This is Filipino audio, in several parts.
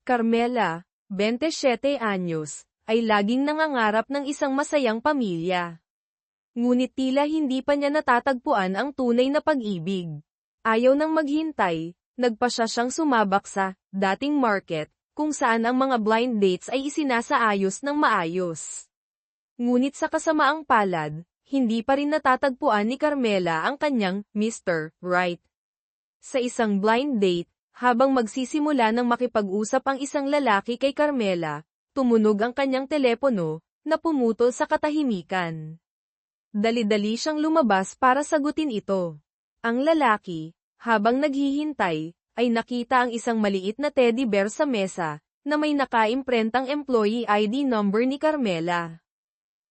Carmela, 27 anyos, ay laging nangangarap ng isang masayang pamilya. Ngunit tila hindi pa niya natatagpuan ang tunay na pag-ibig. Ayaw nang maghintay, nagpasya siyang sumabak sa dating market, kung saan ang mga blind dates ay isinasaayos ng maayos. Ngunit sa kasamaang palad, hindi pa rin natatagpuan ni Carmela ang kanyang Mr. Right. Sa isang blind date, habang magsisimula ng makipag-usap ang isang lalaki kay Carmela, tumunog ang kanyang telepono, na pumutol sa katahimikan. Dali-dali siyang lumabas para sagutin ito. Ang lalaki, habang naghihintay, ay nakita ang isang maliit na teddy bear sa mesa, na may nakaimprentang employee ID number ni Carmela.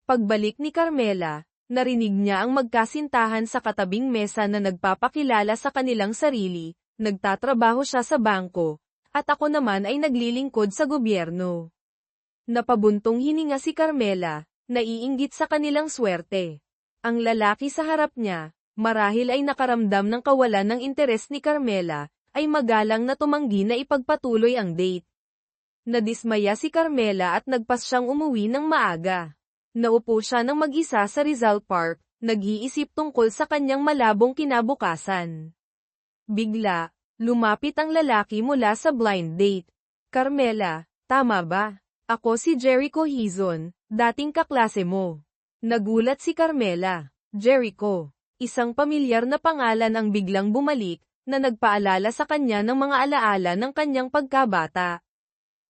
Pagbalik ni Carmela, narinig niya ang magkasintahan sa katabing mesa na nagpapakilala sa kanilang sarili, nagtatrabaho siya sa bangko, at ako naman ay naglilingkod sa gobyerno. Napabuntong hininga si Carmela, naiinggit sa kanilang swerte. Ang lalaki sa harap niya, marahil ay nakaramdam ng kawalan ng interes ni Carmela, ay magalang na tumanggi na ipagpatuloy ang date. Nadismaya si Carmela at nagpas siyang umuwi ng maaga. Naupo siya ng mag-isa sa Rizal Park, nag-iisip tungkol sa kanyang malabong kinabukasan. Bigla, lumapit ang lalaki mula sa blind date. Carmela, tama ba? Ako si Jericho Hizon, dating kaklase mo. Nagulat si Carmela. Jericho, isang pamilyar na pangalan ang biglang bumalik, na nagpaalala sa kanya ng mga alaala ng kanyang pagkabata.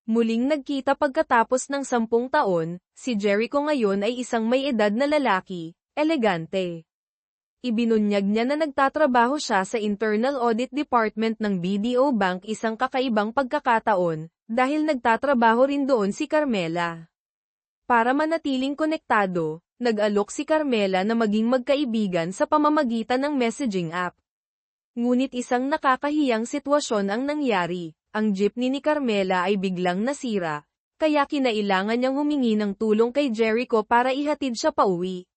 Muling nagkita pagkatapos ng 10 taon, si Jericho ngayon ay isang may edad na lalaki, elegante. Ibinunyag niya na nagtatrabaho siya sa Internal Audit Department ng BDO Bank, isang kakaibang pagkakataon, dahil nagtatrabaho rin doon si Carmela. Para manatiling konektado, nag-alok si Carmela na maging magkaibigan sa pamamagitan ng messaging app. Ngunit isang nakakahiyang sitwasyon ang nangyari. Ang jeepney ni Carmela ay biglang nasira, kaya kinailangan niyang humingi ng tulong kay Jericho para ihatid siya pauwi.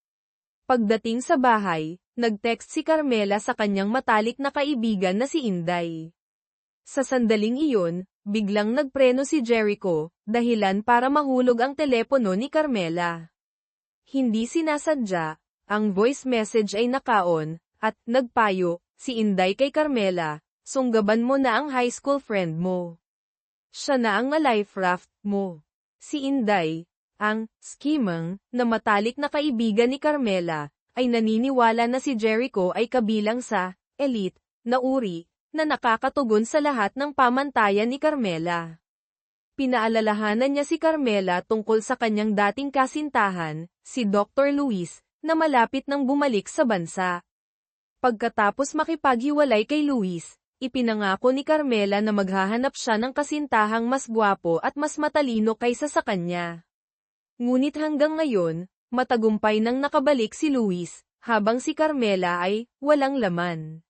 Pagdating sa bahay, nag-text si Carmela sa kanyang matalik na kaibigan na si Inday. Sa sandaling iyon, biglang nagpreno si Jericho, dahilan para mahulog ang telepono ni Carmela. Hindi sinasadya, ang voice message ay naka-on, at nagpayo si Inday kay Carmela. Sunggaban mo na ang high school friend mo. Siya na ang life raft mo. Si Inday, ang skimang, na matalik na kaibigan ni Carmela, ay naniniwala na si Jericho ay kabilang sa elite na uri na nakakatugon sa lahat ng pamantayan ni Carmela. Pinaalalahanan niya si Carmela tungkol sa kanyang dating kasintahan, si Dr. Luis, na malapit nang bumalik sa bansa. Pagkatapos makipaghiwalay kay Luis, ipinangako ni Carmela na maghahanap siya ng kasintahang mas gwapo at mas matalino kaysa sa kanya. Ngunit hanggang ngayon, matagumpay nang nakabalik si Luis, habang si Carmela ay walang laman.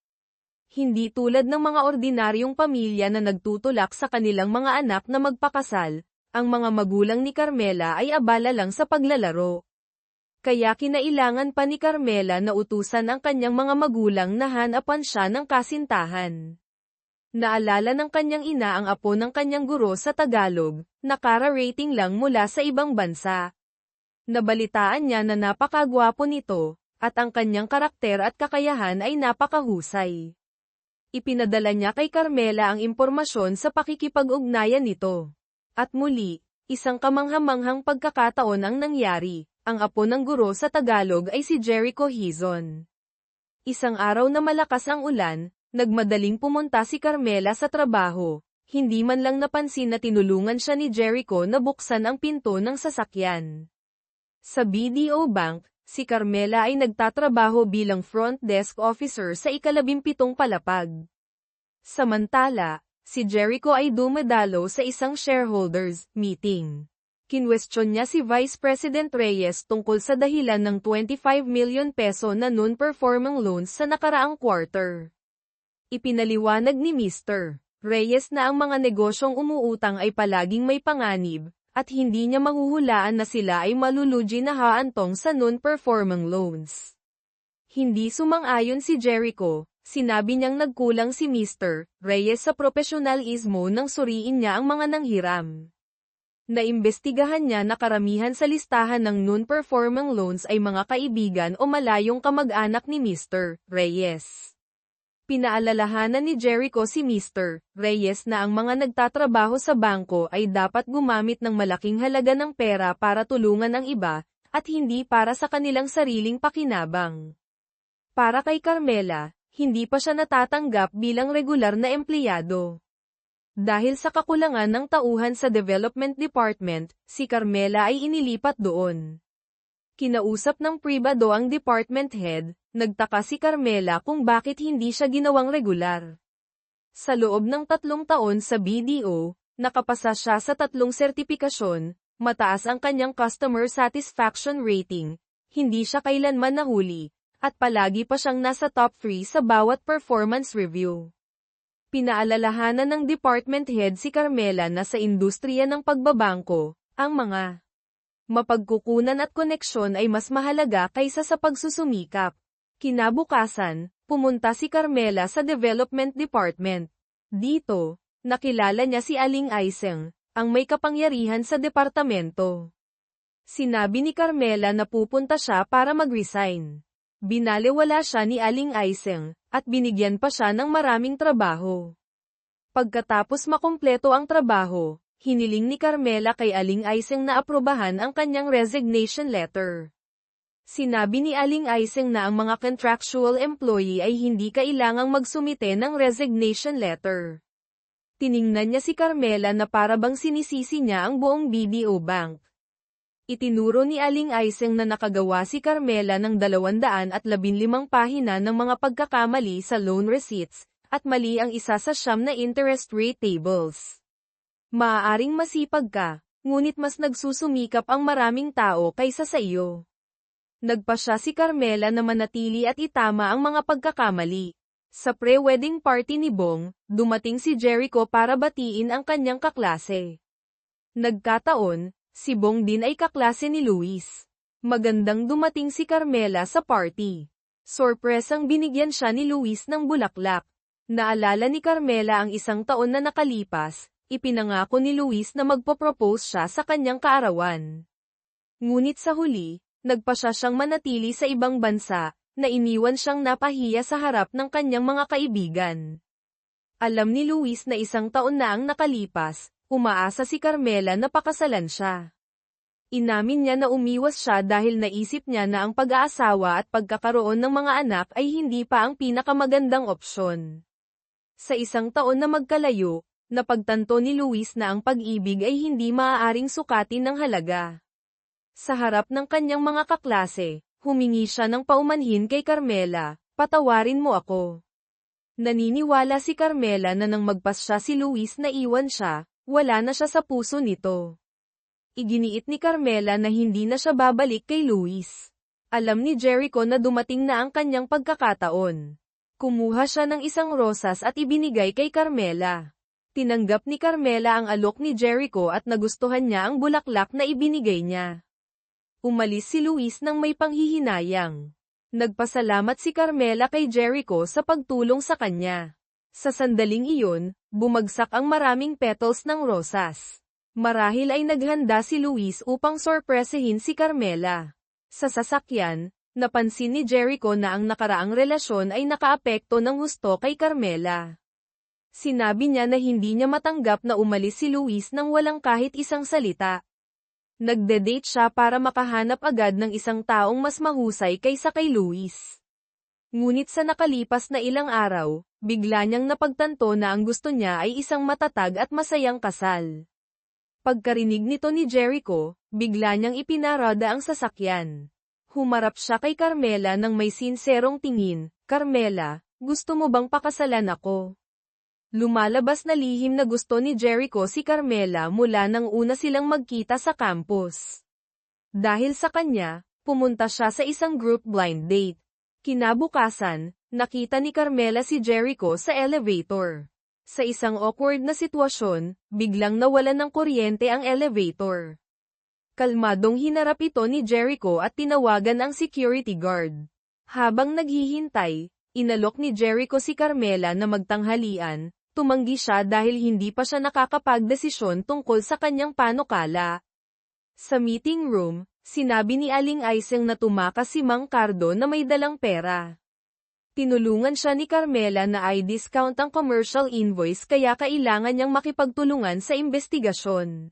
Hindi tulad ng mga ordinaryong pamilya na nagtutulak sa kanilang mga anak na magpakasal, ang mga magulang ni Carmela ay abala lang sa paglalaro. Kaya kinailangan pa ni Carmela na utusan ang kanyang mga magulang na hanapan siya ng kasintahan. Naalala ng kanyang ina ang apo ng kanyang guro sa Tagalog, nakara-rating lang mula sa ibang bansa. Nabalitaan niya na napakagwapo nito, at ang kanyang karakter at kakayahan ay napakahusay. Ipinadala niya kay Carmela ang impormasyon sa pakikipag-ugnayan nito. At muli, isang kamanghamanghang pagkakataon ang nangyari. Ang apo ng guro sa Tagalog ay si Jericho Hizon. Isang araw na malakas ang ulan, nagmadaling pumunta si Carmela sa trabaho. Hindi man lang napansin na tinulungan siya ni Jericho na buksan ang pinto ng sasakyan. Sa BDO Bank, si Carmela ay nagtatrabaho bilang front desk officer sa ika-17 palapag. Samantala, si Jericho ay dumadalo sa isang shareholders meeting. Kinwestiyon niya si Vice President Reyes tungkol sa dahilan ng 25 million peso na non-performing loans sa nakaraang quarter. Ipinaliwanag ni Mr. Reyes na ang mga negosyong umuutang ay palaging may panganib, at hindi niya mahuhulaan na sila ay malulugi na haantong sa non-performing loans. Hindi sumang-ayon si Jericho, Sinabi niyang nagkulang si Mr. Reyes sa profesionalismo nang suriin niya ang mga nanghiram. Naimbestigahan niya na karamihan sa listahan ng non-performing loans ay mga kaibigan o malayong kamag-anak ni Mr. Reyes. Pinaalalahanan ni Jericho si Mr. Reyes na ang mga nagtatrabaho sa bangko ay dapat gumamit ng malaking halaga ng pera para tulungan ang iba, at hindi para sa kanilang sariling pakinabang. Para kay Carmela, hindi pa siya natatanggap bilang regular na empleyado. Dahil sa kakulangan ng tauhan sa Development Department, si Carmela ay inilipat doon. Kinausap ng pribado ang department head, nagtaka si Carmela kung bakit hindi siya ginawang regular. Sa loob ng 3 taon sa BDO, nakapasa siya sa 3 sertipikasyon, mataas ang kanyang customer satisfaction rating, hindi siya kailanman nahuli, at palagi pa siyang nasa top 3 sa bawat performance review. Pinaalalahanan ng department head si Carmela na sa industriya ng pagbabangko, ang mga mapagkukunan at koneksyon ay mas mahalaga kaysa sa pagsusumikap. Kinabukasan, pumunta si Carmela sa development department. Dito, nakilala niya si Aling Aiseng, ang may kapangyarihan sa departamento. Sinabi ni Carmela na pupunta siya para mag-resign. Binalewala siya ni Aling Aiseng, at binigyan pa siya ng maraming trabaho. Pagkatapos makumpleto ang trabaho, hiniling ni Carmela kay Aling Aiseng na aprobahan ang kanyang resignation letter. Sinabi ni Aling Aiseng na ang mga contractual employee ay hindi kailangang magsumite ng resignation letter. Tiningnan niya si Carmela na para bang sinisisi niya ang buong BDO Bank. Itinuro ni Aling Aiseng na nakagawa si Carmela ng 215 pahina ng mga pagkakamali sa loan receipts, at mali ang isa sa 9 na interest rate tables. Maaaring masipag ka, ngunit mas nagsusumikap ang maraming tao kaysa sa iyo. Nagpasya si Carmela na manatili at itama ang mga pagkakamali. Sa pre-wedding party ni Bong, dumating si Jericho para batiin ang kanyang kaklase. Nagkataon, si Bong din ay kaklase ni Luis. Magandang dumating si Carmela sa party. Sorpresang binigyan siya ni Luis ng bulaklak. Naalala ni Carmela ang 1 taon na nakalipas, ipinangako ni Luis na magpo-propose siya sa kanyang kaarawan. Ngunit sa huli, nagpasya siyang manatili sa ibang bansa, na iniwan siyang napahiya sa harap ng kanyang mga kaibigan. Alam ni Luis na 1 taon na ang nakalipas, umaasa si Carmela na pakasalan siya. Inamin niya na umiwas siya dahil naisip niya na ang pag-aasawa at pagkakaroon ng mga anak ay hindi pa ang pinakamagandang opsyon. Sa 1 taon na magkalayo, napagtanto ni Luis na ang pag-ibig ay hindi maaaring sukatin ng halaga. Sa harap ng kanyang mga kaklase, humingi siya ng paumanhin kay Carmela, "Patawarin mo ako." Naniniwala si Carmela na nang magpasya si Luis na iwan siya, wala na siya sa puso nito. Iginiit ni Carmela na hindi na siya babalik kay Luis. Alam ni Jericho na dumating na ang kanyang pagkakataon. Kumuha siya ng 1 rosas at ibinigay kay Carmela. Tinanggap ni Carmela ang alok ni Jericho at nagustuhan niya ang bulaklak na ibinigay niya. Umalis si Luis nang may panghihinayang. Nagpasalamat si Carmela kay Jericho sa pagtulong sa kanya. Sa sandaling iyon, bumagsak ang maraming petals ng rosas. Marahil ay naghanda si Luis upang sorpresahin si Carmela. Sa sasakyan, napansin ni Jericho na ang nakaraang relasyon ay nakaapekto ng husto kay Carmela. Sinabi niya na hindi niya matanggap na umalis si Luis nang walang kahit isang salita. Nagde-date siya para makahanap agad ng 1 taong mas mahusay kaysa kay Luis. Ngunit sa nakalipas na ilang araw, bigla niyang napagtanto na ang gusto niya ay isang matatag at masayang kasal. Pagkarinig nito ni Jericho, bigla niyang ipinarada ang sasakyan. Humarap siya kay Carmela nang may sinserong tingin, "Carmela, gusto mo bang pakasalan ako?" Lumalabas na lihim na gusto ni Jericho si Carmela mula nang una silang magkita sa campus. Dahil sa kanya, pumunta siya sa isang group blind date. Kinabukasan, nakita ni Carmela si Jericho sa elevator. Sa isang awkward na sitwasyon, biglang nawalan ng kuryente ang elevator. Kalmadong hinarap ito ni Jericho at tinawagan ang security guard. Habang naghihintay, Inalok ni Jericho si Carmela na magtanghalian, tumanggi siya dahil hindi pa siya nakakapagdesisyon tungkol sa kanyang panukala. Sa meeting room, sinabi ni Aling Aiseng na tumakas si Mang Cardo na may dalang pera. Tinulungan siya ni Carmela na i-discount ang commercial invoice kaya kailangan niyang makipagtulungan sa investigasyon.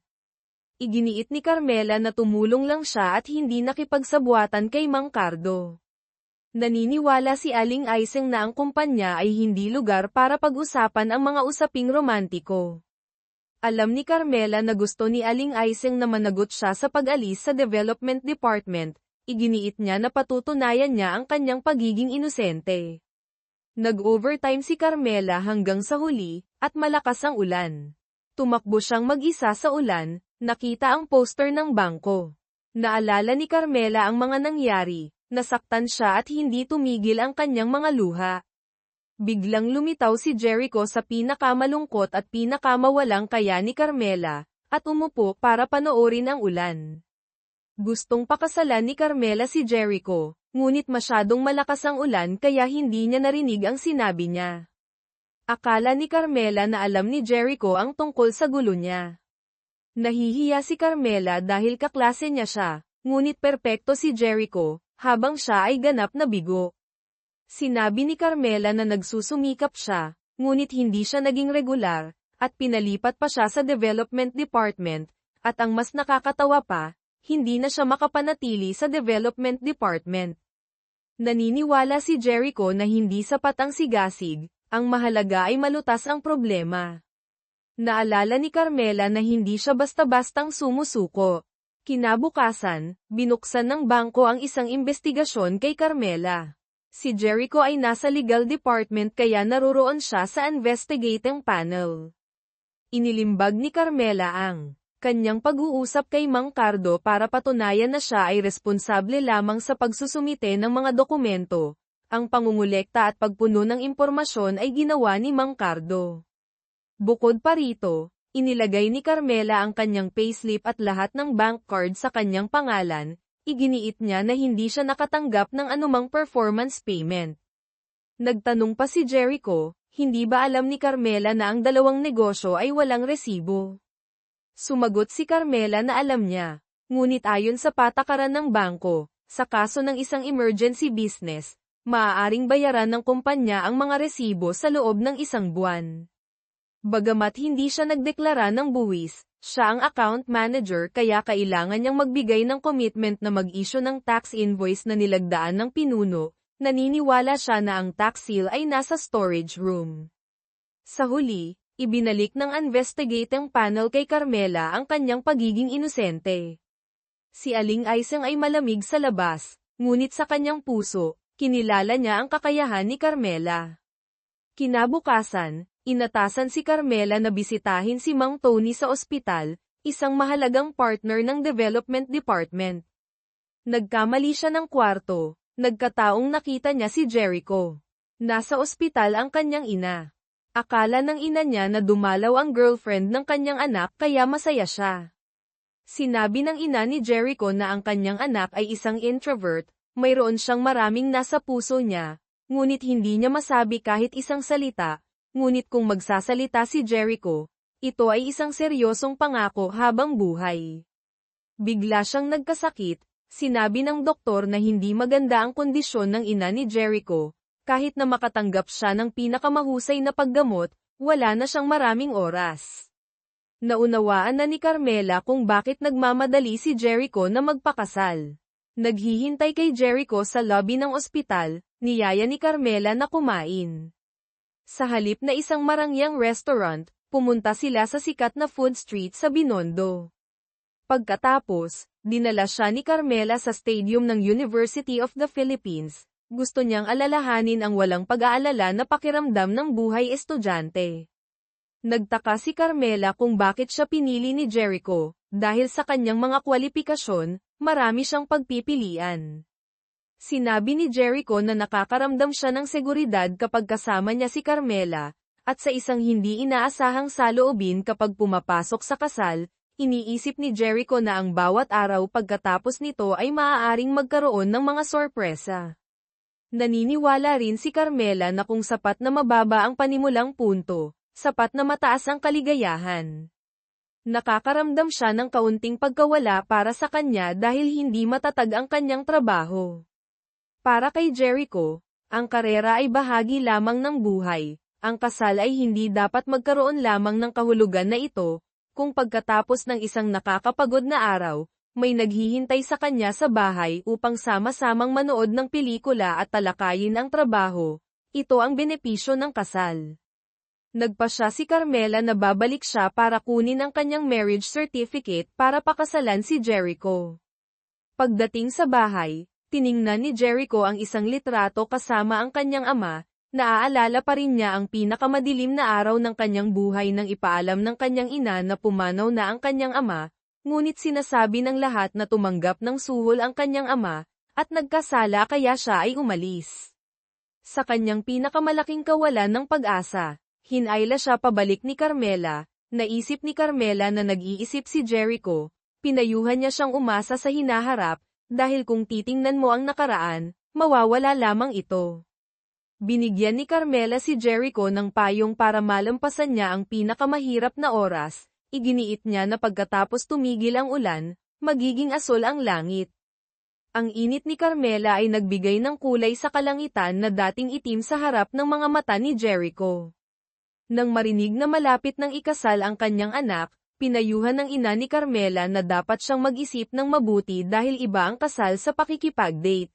Iginiit ni Carmela na tumulong lang siya at hindi nakipagsabuatan kay Mang Cardo. Naniniwala si Aling Aiseng na ang kumpanya ay hindi lugar para pag-usapan ang mga usaping romantiko. Alam ni Carmela na gusto ni Aling Aiseng na managot siya sa pag-alis sa Development Department, iginiit niya na patutunayan niya ang kanyang pagiging inosente. Nag-overtime si Carmela hanggang sa huli, at malakas ang ulan. Tumakbo siyang mag-isa sa ulan, nakita ang poster ng bangko. Naalala ni Carmela ang mga nangyari. Nasaktan siya at hindi tumigil ang kanyang mga luha. Biglang lumitaw si Jericho sa pinakamalungkot at pinakamawalang kaya ni Carmela, at umupo para panoorin ang ulan. Gustong pakasalan ni Carmela si Jericho, ngunit masyadong malakas ang ulan kaya hindi niya narinig ang sinabi niya. Akala ni Carmela na alam ni Jericho ang tungkol sa gulo niya. Nahihiya si Carmela dahil kaklase niya siya, ngunit perpekto si Jericho, habang siya ay ganap na bigo. Sinabi ni Carmela na nagsusumikap siya, ngunit hindi siya naging regular, at pinalipat pa siya sa Development Department, at ang mas nakakatawa pa, hindi na siya makapanatili sa Development Department. Naniniwala si Jericho na hindi sapat ang sigasig, ang mahalaga ay malutas ang problema. Naalala ni Carmela na hindi siya basta-bastang sumusuko. Kinabukasan, binuksan ng bangko ang isang investigasyon kay Carmela. Si Jericho ay nasa legal department kaya naroroon siya sa investigating panel. Inilimbag ni Carmela ang kanyang pag-uusap kay Mang Cardo para patunayan na siya ay responsable lamang sa pagsusumite ng mga dokumento. Ang pangungulekta at pagpuno ng impormasyon ay ginawa ni Mang Cardo. Bukod pa rito, inilagay ni Carmela ang kanyang payslip at lahat ng bank card sa kanyang pangalan, iginiit niya na hindi siya nakatanggap ng anumang performance payment. Nagtanong pa si Jericho, hindi ba alam ni Carmela na ang dalawang negosyo ay walang resibo? Sumagot si Carmela na alam niya, ngunit ayon sa patakaran ng bangko, sa kaso ng isang emergency business, maaaring bayaran ng kumpanya ang mga resibo sa loob ng isang buwan. Bagamat hindi siya nagdeklara ng buwis, siya ang account manager kaya kailangan niyang magbigay ng commitment na mag-issue ng tax invoice na nilagdaan ng pinuno, naniniwala siya na ang tax seal ay nasa storage room. Sa huli, ibinalik ng investigating panel kay Carmela ang kanyang pagiging inosente. Si Aling Aiseng ay malamig sa labas, ngunit sa kanyang puso, kinilala niya ang kakayahan ni Carmela. Kinabukasan, inatasan si Carmela na bisitahin si Mang Tony sa ospital, isang mahalagang partner ng Development Department. Nagkamali siya ng kwarto, nagkataong nakita niya si Jericho. Nasa ospital ang kanyang ina. Akala ng ina niya na dumalaw ang girlfriend ng kanyang anak kaya masaya siya. Sinabi ng ina ni Jericho na ang kanyang anak ay isang introvert, mayroon siyang maraming nasa puso niya, ngunit hindi niya masabi kahit isang salita. Ngunit kung magsasalita si Jericho, ito ay isang seryosong pangako habang buhay. Bigla siyang nagkasakit, sinabi ng doktor na hindi maganda ang kondisyon ng ina ni Jericho, kahit na makatanggap siya ng pinakamahusay na paggamot, wala na siyang maraming oras. Naunawaan na ni Carmela kung bakit nagmamadali si Jericho na magpakasal. Naghihintay kay Jericho sa lobby ng ospital, niyaya ni Carmela na kumain. Sa halip na isang marangyang restaurant, pumunta sila sa sikat na food street sa Binondo. Pagkatapos, dinala siya ni Carmela sa stadium ng University of the Philippines. Gusto niyang alalahanin ang walang pag-aalala na pakiramdam ng buhay estudyante. Nagtaka si Carmela kung bakit siya pinili ni Jericho, dahil sa kanyang mga kwalipikasyon, marami siyang pagpipilian. Sinabi ni Jericho na nakakaramdam siya ng seguridad kapag kasama niya si Carmela, at sa isang hindi inaasahang saloobin kapag pumapasok sa kasal, iniisip ni Jericho na ang bawat araw pagkatapos nito ay maaaring magkaroon ng mga sorpresa. Naniniwala rin si Carmela na kung sapat na mababa ang panimulang punto, sapat na mataas ang kaligayahan. Nakakaramdam siya ng kaunting pagkawala para sa kanya dahil hindi matatag ang kanyang trabaho. Para kay Jericho, ang karera ay bahagi lamang ng buhay. Ang kasal ay hindi dapat magkaroon lamang ng kahulugan na ito, kung pagkatapos ng isang nakakapagod na araw, may naghihintay sa kanya sa bahay upang sama-samang manood ng pelikula at talakayin ang trabaho. Ito ang benepisyo ng kasal. Nagpasya si Carmela na babalik siya para kunin ang kanyang marriage certificate para pakasalan si Jericho. Pagdating sa bahay, tiningnan ni Jericho ang isang litrato kasama ang kanyang ama. Naaalala pa rin niya ang pinakamadilim na araw ng kanyang buhay nang ipaalam ng kanyang ina na pumanaw na ang kanyang ama. Ngunit sinasabi ng lahat na tumanggap ng suhol ang kanyang ama, at nagkasala kaya siya ay umalis. Sa kanyang pinakamalaking kawalan ng pag-asa, hinayla siya pabalik ni Carmela, naisip ni Carmela na nag-iisip si Jericho, pinayuhan niya siyang umasa sa hinaharap, dahil kung titingnan mo ang nakaraan, mawawala lamang ito. Binigyan ni Carmela si Jericho ng payong para malampasan niya ang pinakamahirap na oras. Iginiit niya na pagkatapos tumigil ang ulan, magiging asol ang langit. Ang init ni Carmela ay nagbigay ng kulay sa kalangitan na dating itim sa harap ng mga mata ni Jericho. Nang marinig na malapit ng ikasal ang kanyang anak, pinayuhan ng ina ni Carmela na dapat siyang mag-isip ng mabuti dahil iba ang kasal sa pakikipag-date.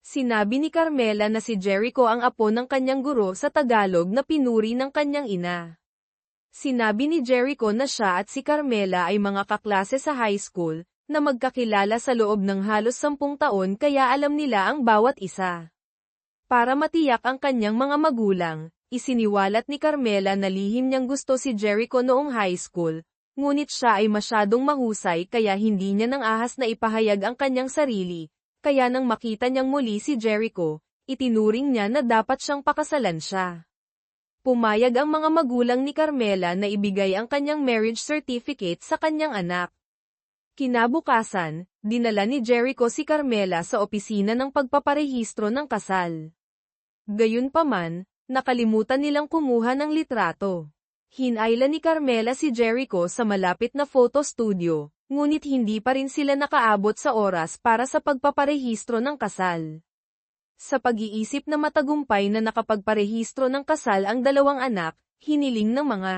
Sinabi ni Carmela na si Jericho ang apo ng kanyang guro sa Tagalog na pinuri ng kanyang ina. Sinabi ni Jericho na siya at si Carmela ay mga kaklase sa high school, na magkakilala sa loob ng halos 10 taon kaya alam nila ang bawat isa. Para matiyak ang kanyang mga magulang, isiniwalat ni Carmela na lihim niyang gusto si Jericho noong high school, ngunit siya ay masyadong mahusay kaya hindi niya nang ahas na ipahayag ang kanyang sarili, kaya nang makita niyang muli si Jericho, itinuring niya na dapat siyang pakasalan siya. Pumayag ang mga magulang ni Carmela na ibigay ang kanyang marriage certificate sa kanyang anak. Kinabukasan, dinala ni Jericho si Carmela sa opisina ng pagpaparehistro ng kasal. Gayunpaman, nakalimutan nilang kumuha ng litrato. Hinayla ni Carmela si Jericho sa malapit na photo studio, ngunit hindi pa rin sila nakaabot sa oras para sa pagpaparehistro ng kasal. Sa pag-iisip na matagumpay na nakapagparehistro ng kasal ang dalawang anak, hiniling ng mga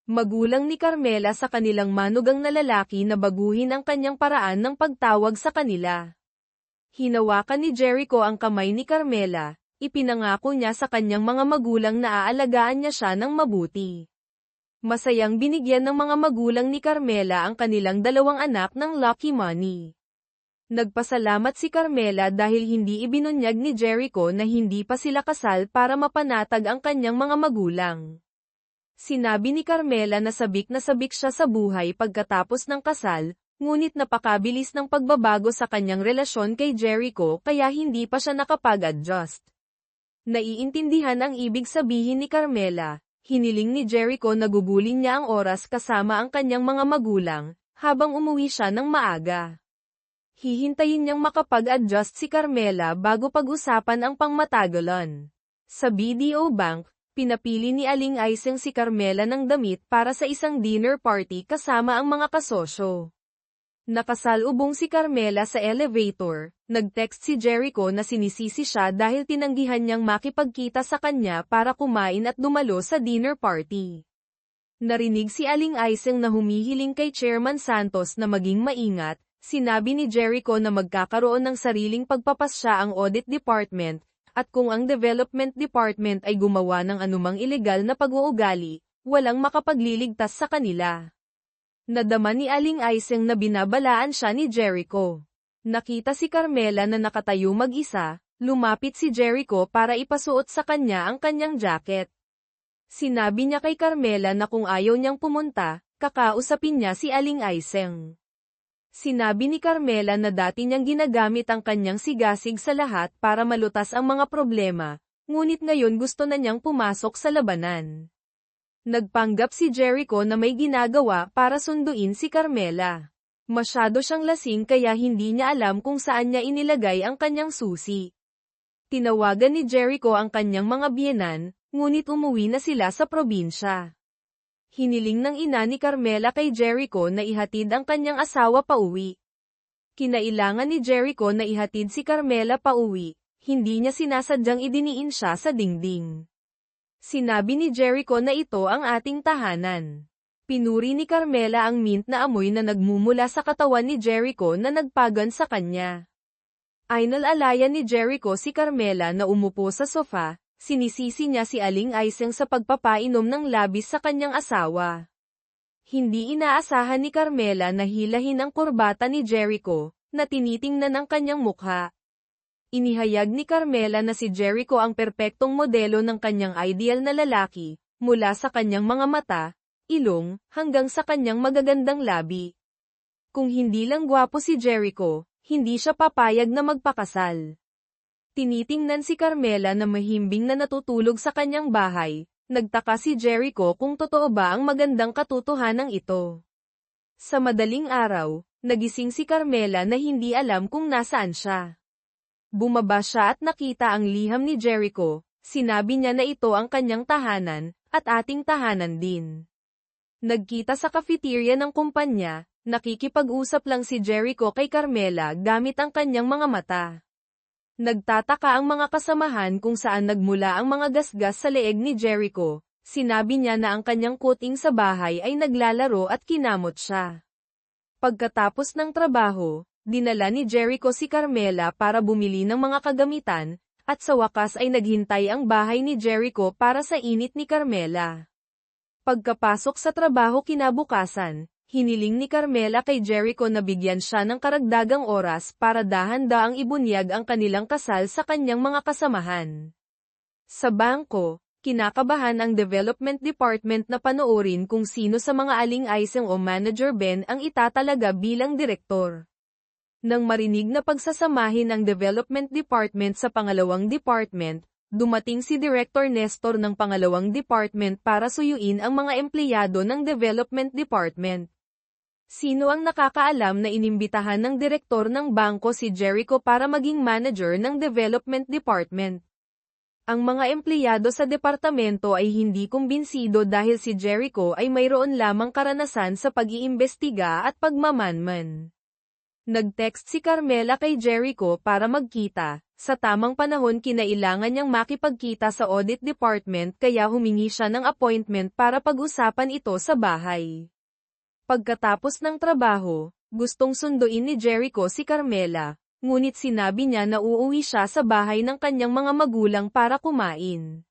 magulang ni Carmela sa kanilang manugang na lalaki na baguhin ang kanyang paraan ng pagtawag sa kanila. Hinawakan ni Jericho ang kamay ni Carmela, ipinangako niya sa kanyang mga magulang na aalagaan niya siya ng mabuti. Masayang binigyan ng mga magulang ni Carmela ang kanilang dalawang anak ng lucky money. Nagpasalamat si Carmela dahil hindi ibinunyag ni Jericho na hindi pa sila kasal para mapanatag ang kanyang mga magulang. Sinabi ni Carmela na sabik siya sa buhay pagkatapos ng kasal, ngunit napakabilis ng pagbabago sa kanyang relasyon kay Jericho kaya hindi pa siya nakapag-adjust. Naiintindihan ang ibig sabihin ni Carmela, hiniling ni Jericho na gugulin niya ang oras kasama ang kanyang mga magulang, habang umuwi siya ng maaga. Hihintayin niyang makapag-adjust si Carmela bago pag-usapan ang pangmatagalan. Sa BDO Bank, pinapili ni Aling Aiseng si Carmela ng damit para sa isang dinner party kasama ang mga kasosyo. Nakasalubong si Carmela sa elevator, nag-text si Jericho na sinisisi siya dahil tinanggihan niyang makipagkita sa kanya para kumain at dumalo sa dinner party. Narinig si Aling Aiseng na humihiling kay Chairman Santos na maging maingat. Sinabi ni Jericho na magkakaroon ng sariling pagpapasya ang audit department, at kung ang development department ay gumawa ng anumang ilegal na pag-uugali, walang makapagliligtas sa kanila. Nadama ni Aling Aiseng na binabalaan siya ni Jericho. Nakita si Carmela na nakatayo mag-isa, lumapit si Jericho para ipasuot sa kanya ang kanyang jacket. Sinabi niya kay Carmela na kung ayaw niyang pumunta, kakausapin niya si Aling Aiseng. Sinabi ni Carmela na dati niyang ginagamit ang kanyang sigasig sa lahat para malutas ang mga problema, ngunit ngayon gusto na niyang pumasok sa labanan. Nagpanggap si Jericho na may ginagawa para sunduin si Carmela. Masyado siyang lasing kaya hindi niya alam kung saan niya inilagay ang kanyang susi. Tinawagan ni Jericho ang kanyang mga biyenan, ngunit umuwi na sila sa probinsya. Hiniling ng ina ni Carmela kay Jericho na ihatid ang kanyang asawa pauwi. Kinailangan ni Jericho na ihatid si Carmela pauwi, hindi niya sinasadyang idiniin siya sa dingding. Sinabi ni Jericho na ito ang ating tahanan. Pinuri ni Carmela ang mint na amoy na nagmumula sa katawan ni Jericho na nagpagan sa kanya. Inalalayan ni Jericho si Carmela na umupo sa sofa, sinisisi niya si Aling Aiseng sa pagpapainom ng labis sa kanyang asawa. Hindi inaasahan ni Carmela na hilahin ang kurbata ni Jericho, na tinitingnan ang kanyang mukha. Inihayag ni Carmela na si Jericho ang perpektong modelo ng kanyang ideal na lalaki, mula sa kanyang mga mata, ilong, hanggang sa kanyang magagandang labi. Kung hindi lang gwapo si Jericho, hindi siya papayag na magpakasal. Tinitingnan si Carmela na mahimbing na natutulog sa kanyang bahay, nagtaka si Jericho kung totoo ba ang magandang katotohanan ito. Sa madaling araw, nagising si Carmela na hindi alam kung nasaan siya. Bumaba siya at nakita ang liham ni Jericho, sinabi niya na ito ang kanyang tahanan, at ating tahanan din. Nagkita sa cafeteria ng kumpanya, nakikipag-usap lang si Jericho kay Carmela gamit ang kanyang mga mata. Nagtataka ang mga kasamahan kung saan nagmula ang mga gasgas sa leeg ni Jericho. Sinabi niya na ang kanyang kuting sa bahay ay naglalaro at kinamot siya. Pagkatapos ng trabaho, dinala ni Jericho si Carmela para bumili ng mga kagamitan, at sa wakas ay naghintay ang bahay ni Jericho para sa init ni Carmela. Pagkapasok sa trabaho kinabukasan, hiniling ni Carmela kay Jericho na bigyan siya ng karagdagang oras para dahan-daang ibunyag ang kanilang kasal sa kanyang mga kasamahan. Sa bangko, kinakabahan ang development department na panoorin kung sino sa mga Aling Aiseng o Manager Ben ang itatalaga bilang direktor. Nang marinig na pagsasamahin ang development department sa pangalawang department, dumating si Director Nestor ng pangalawang department para suyuin ang mga empleyado ng development department. Sino ang nakakaalam na inimbitahan ng direktor ng bangko si Jericho para maging manager ng development department? Ang mga empleyado sa departamento ay hindi kumbinsido dahil si Jericho ay mayroon lamang karanasan sa pag-iimbestiga at pagmamanman. Nag-text si Carmela kay Jericho para magkita. Sa tamang panahon kinailangan niyang makipagkita sa audit department kaya humingi siya ng appointment para pag-usapan ito sa bahay. Pagkatapos ng trabaho, gustong sunduin ni Jericho si Carmela, ngunit sinabi niya na uuwi siya sa bahay ng kanyang mga magulang para kumain.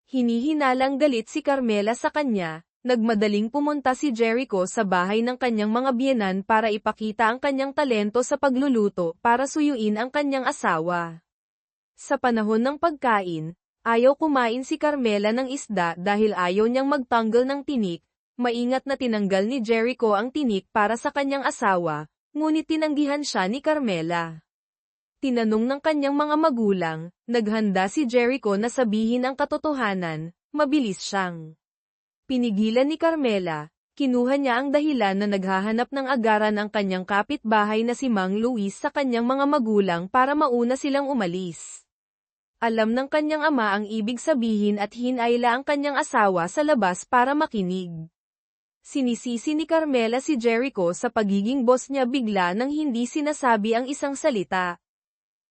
Hinihinalang galit si Carmela sa kanya, nagmadaling pumunta si Jericho sa bahay ng kanyang mga biyenan para ipakita ang kanyang talento sa pagluluto para suyuin ang kanyang asawa. Sa panahon ng pagkain, ayaw kumain si Carmela ng isda dahil ayaw niyang magtanggal ng tinik. Maingat na tinanggal ni Jericho ang tinik para sa kanyang asawa, ngunit tinanggihan siya ni Carmela. Tinanong ng kanyang mga magulang, naghanda si Jericho na sabihin ang katotohanan, mabilis siyang. Pinigilan ni Carmela, kinuha niya ang dahilan na naghahanap ng agaran ang kanyang kapitbahay na si Mang Luis sa kanyang mga magulang para mauna silang umalis. Alam ng kanyang ama ang ibig sabihin at hinayla ang kanyang asawa sa labas para makinig. Sinisisi ni Carmela si Jericho sa pagiging boss niya bigla nang hindi sinasabi ang isang salita.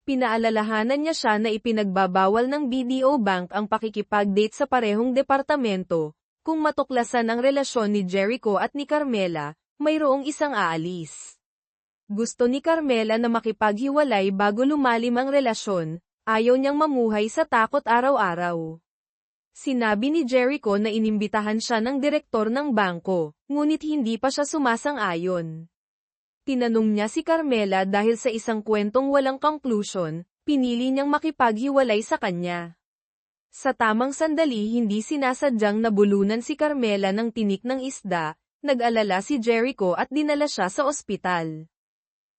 Pinaalalahanan niya siya na ipinagbabawal ng BDO Bank ang pakikipag-date sa parehong departamento. Kung matuklasan ang relasyon ni Jericho at ni Carmela, mayroong isang aalis. Gusto ni Carmela na makipaghiwalay bago lumalim ang relasyon, ayaw niyang mamuhay sa takot araw-araw. Sinabi ni Jericho na inimbitahan siya ng direktor ng bangko, ngunit hindi pa siya sumasang-ayon. Tinanong niya si Carmela dahil sa isang kwentong walang conclusion, pinili niyang makipaghiwalay sa kanya. Sa tamang sandali hindi sinasadyang nabulunan si Carmela ng tinik ng isda, nag-alala si Jericho at dinala siya sa ospital.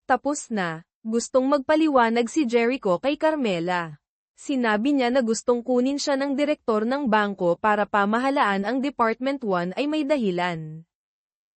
Tapos na, gustong magpaliwanag si Jericho kay Carmela. Sinabi niya na gustong kunin siya ng direktor ng bangko para pamahalaan ang Department 1 ay may dahilan.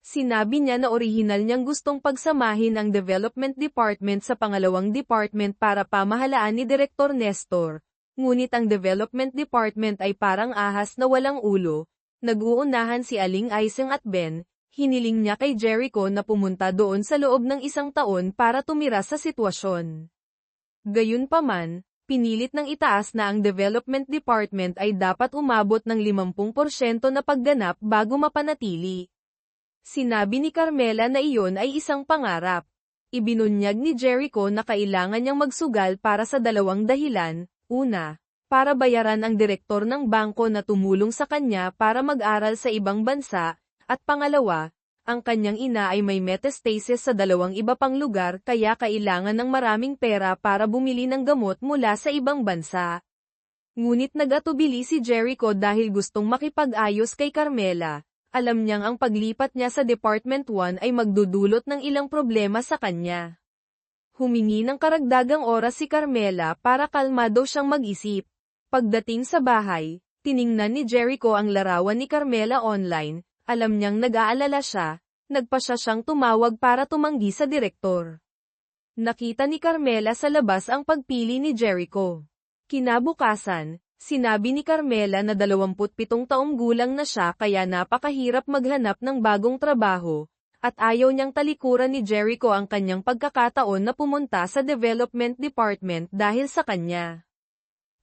Sinabi niya na orihinal niyang gustong pagsamahin ang Development Department sa pangalawang department para pamahalaan ni Direktor Nestor. Ngunit ang Development Department ay parang ahas na walang ulo. Nag-uunahan si Aling Aiseng at Ben. Hiniling niya kay Jericho na pumunta doon sa loob ng 1 taon para tumira sa sitwasyon. Gayunpaman, pinilit ng itaas na ang Development Department ay dapat umabot ng 50% na pagganap bago mapanatili. Sinabi ni Carmela na iyon ay isang pangarap. Ibinunyag ni Jericho na kailangan niyang magsugal para sa 2 dahilan. Una, para bayaran ang direktor ng bangko na tumulong sa kanya para mag-aral sa ibang bansa, at pangalawa, ang kanyang ina ay may metastasis sa 2 iba pang lugar kaya kailangan ng maraming pera para bumili ng gamot mula sa ibang bansa. Ngunit nag-atubili si Jericho dahil gustong makipag-ayos kay Carmela. Alam niyang ang paglipat niya sa Department 1 ay magdudulot ng ilang problema sa kanya. Humingi ng karagdagang oras si Carmela para kalmado siyang mag-isip. Pagdating sa bahay, tiningnan ni Jericho ang larawan ni Carmela online. Alam niyang nag-aalala siya, nagpasya siyang tumawag para tumanggi sa direktor. Nakita ni Carmela sa labas ang pagpili ni Jericho. Kinabukasan, sinabi ni Carmela na 27 taong gulang na siya kaya napakahirap maghanap ng bagong trabaho, at ayaw niyang talikuran ni Jericho ang kanyang pagkakataon na pumunta sa Development Department dahil sa kanya.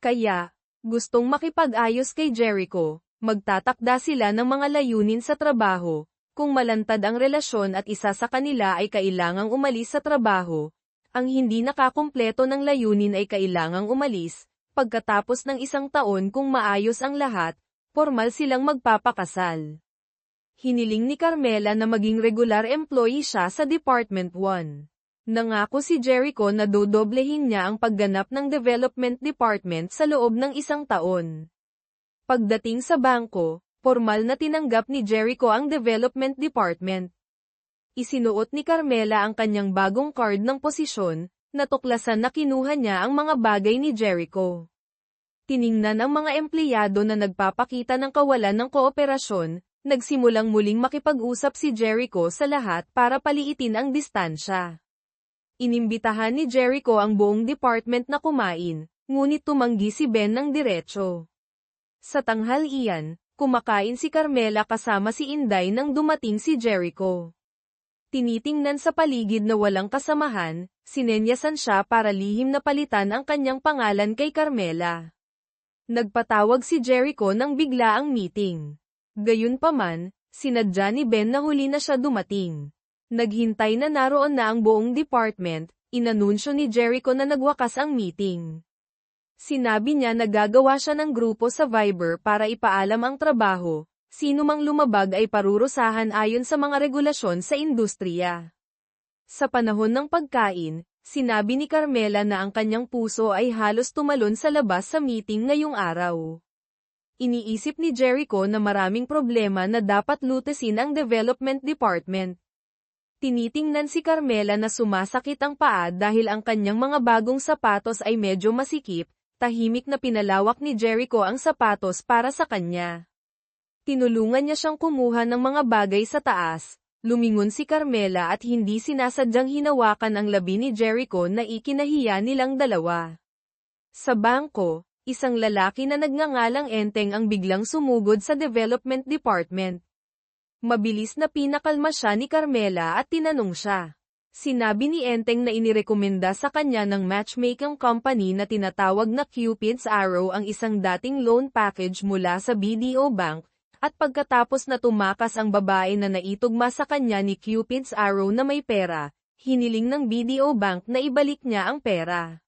Kaya, gustong makipag-ayos kay Jericho, magtatakda sila ng mga layunin sa trabaho. Kung malantad ang relasyon at isa sa kanila ay kailangang umalis sa trabaho, ang hindi nakakumpleto ng layunin ay kailangang umalis. Pagkatapos ng 1 taon kung maayos ang lahat, formal silang magpapakasal. Hiniling ni Carmela na maging regular employee siya sa Department 1. Nangako si Jericho na dodoblehin niya ang pagganap ng Development Department sa loob ng 1 taon. Pagdating sa bangko, formal na tinanggap ni Jericho ang Development Department. Isinuot ni Carmela ang kanyang bagong card ng posisyon, natuklasan na kinuha niya ang mga bagay ni Jericho. Tiningnan ang mga empleyado na nagpapakita ng kawalan ng kooperasyon, nagsimulang muling makipag-usap si Jericho sa lahat para paliitin ang distansya. Inimbitahan ni Jericho ang buong department na kumain, ngunit tumanggi si Ben ng diretso. Sa tanghalian, kumakain si Carmela kasama si Inday nang dumating si Jericho. Tinitingnan sa paligid na walang kasamahan, sinenyasan siya para lihim na palitan ang kanyang pangalan kay Carmela. Nagpatawag si Jericho nang bigla ang meeting. Gayunpaman, sinadya ni Ben na huli na siya dumating. Naghintay na naroon na ang buong department, inanunsyo ni Jericho na nagwakas ang meeting. Sinabi niya na gagawa siya ng grupo sa Viber para ipaalam ang trabaho. Sino mang lumabag ay parurusahan ayon sa mga regulasyon sa industriya. Sa panahon ng pagkain, sinabi ni Carmela na ang kanyang puso ay halos tumalon sa labas sa meeting ngayong araw. Iniisip ni Jericho na maraming problema na dapat lutesin ang Development Department. Tinitingnan si Carmela na sumasakit ang paa dahil ang kanyang mga bagong sapatos ay medyo masikip, tahimik na pinalawak ni Jericho ang sapatos para sa kanya. Tinulungan niya siyang kumuha ng mga bagay sa taas. Lumingon si Carmela at hindi sinasadyang hinawakan ang labi ni Jericho na ikinahiya nilang dalawa. Sa bangko, isang lalaki na nagngangalang Enteng ang biglang sumugod sa Development Department. Mabilis na pinakalma siya ni Carmela at tinanong siya. Sinabi ni Enteng na inirekomenda sa kanya ng matchmaking company na tinatawag na Cupid's Arrow ang isang dating loan package mula sa BDO Bank. At pagkatapos na tumakas ang babae na naitugma sa kanya ni Cupid's Arrow na may pera, hiniling ng BDO Bank na ibalik niya ang pera.